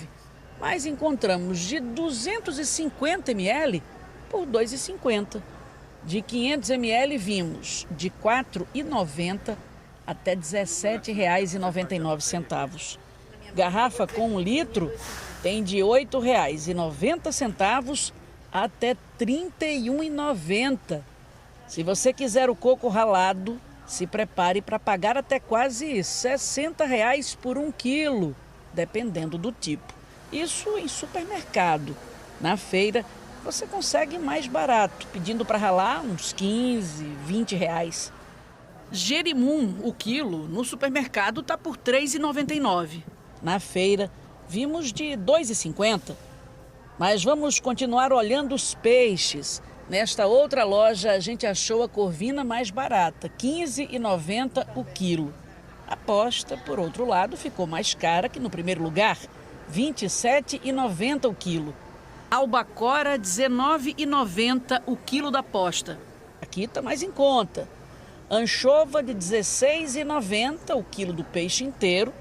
Mas encontramos de 250 ml por R$ 2,50. De 500 ml vimos de R$ 4,90 até R$ 17,99. Garrafa com 1 litro tem de R$ 8,90 até R$ 31,90. Se você quiser o coco ralado, se prepare para pagar até quase R$ 60,00 por 1 quilo, dependendo do tipo. Isso em supermercado. Na feira, você consegue mais barato, pedindo para ralar uns R$ 15, R$ 20. Jerimum, o quilo, no supermercado está por R$ 3,99. Na feira, vimos de R$ 2,50. Mas vamos continuar olhando os peixes. Nesta outra loja, a gente achou a corvina mais barata, R$ 15,90 o quilo. A posta, por outro lado, ficou mais cara que no primeiro lugar, R$ 27,90 o quilo. Albacora, R$ 19,90 o quilo da posta. Aqui está mais em conta. Anchova, de R$ 16,90 o quilo do peixe inteiro,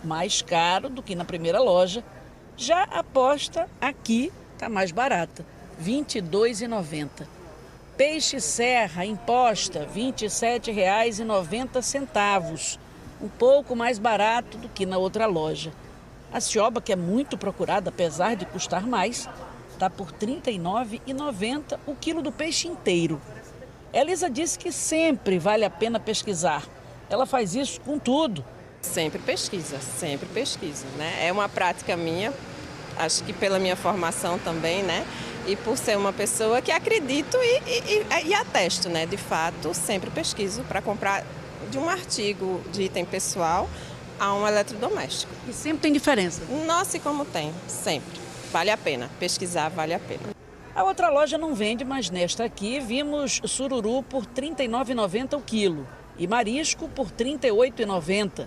mais caro do que na primeira loja. Já a posta aqui está mais barata, R$ 22,90. Peixe serra em posta, R$ 27,90, um pouco mais barato do que na outra loja. A cioba, que é muito procurada, apesar de custar mais, está por R$ 39,90 o quilo do peixe inteiro. Elisa disse que sempre vale a pena pesquisar. Ela faz isso com tudo. Sempre pesquisa, né? É uma prática minha, acho que pela minha formação também, né? E por ser uma pessoa que acredito e atesto, né? De fato, sempre pesquiso para comprar de um artigo de item pessoal a um eletrodoméstico. E sempre tem diferença? Nossa, e como tem, sempre. Vale a pena, pesquisar vale a pena. A outra loja não vende, mas nesta aqui vimos sururu por R$ 39,90 o quilo e marisco por R$ 38,90.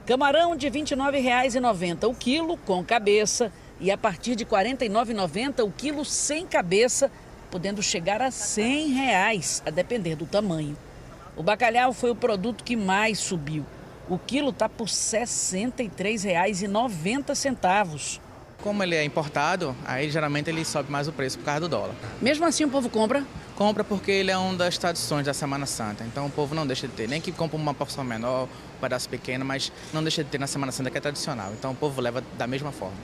Camarão de R$ 29,90 o quilo com cabeça e a partir de R$ 49,90 o quilo sem cabeça, podendo chegar a R$ 100, a depender do tamanho. O bacalhau foi o produto que mais subiu. O quilo está por R$ 63,90. Como ele é importado, aí geralmente ele sobe mais o preço por causa do dólar. Mesmo assim o povo compra? Compra porque ele é uma das tradições da Semana Santa. Então o povo não deixa de ter. Nem que compra uma porção menor, um pedaço pequeno, mas não deixa de ter na Semana Santa, que é tradicional. Então o povo leva da mesma forma.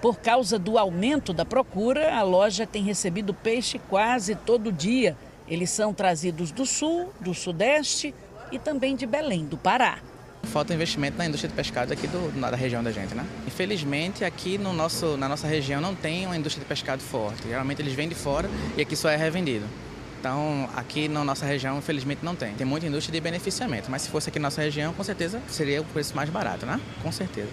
Por causa do aumento da procura, a loja tem recebido peixe quase todo dia. Eles são trazidos do sul, do sudeste e também de Belém, do Pará. Falta investimento na indústria de pescado aqui da região da gente, né? Infelizmente, aqui na nossa região não tem uma indústria de pescado forte. Geralmente eles vêm de fora e aqui só é revendido. Então, aqui na nossa região, infelizmente, não tem. Tem muita indústria de beneficiamento, mas se fosse aqui na nossa região, com certeza seria o preço mais barato, né? Com certeza.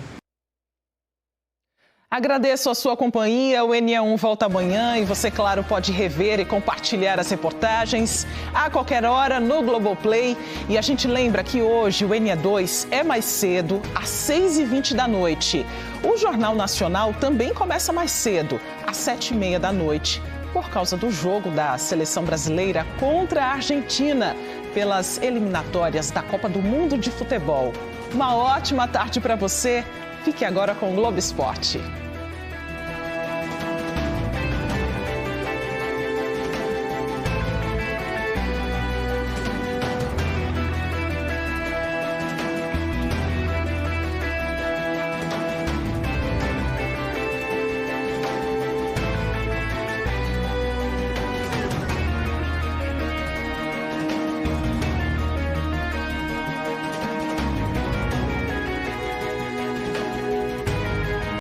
Agradeço a sua companhia, o NE1 volta amanhã e você, claro, pode rever e compartilhar as reportagens a qualquer hora no Globoplay. E a gente lembra que hoje o NE2 é mais cedo, às 6h20 da noite. O Jornal Nacional também começa mais cedo, às 7h30 da noite, por causa do jogo da Seleção Brasileira contra a Argentina, pelas eliminatórias da Copa do Mundo de Futebol. Uma ótima tarde para você. Fique agora com o Globo Esporte.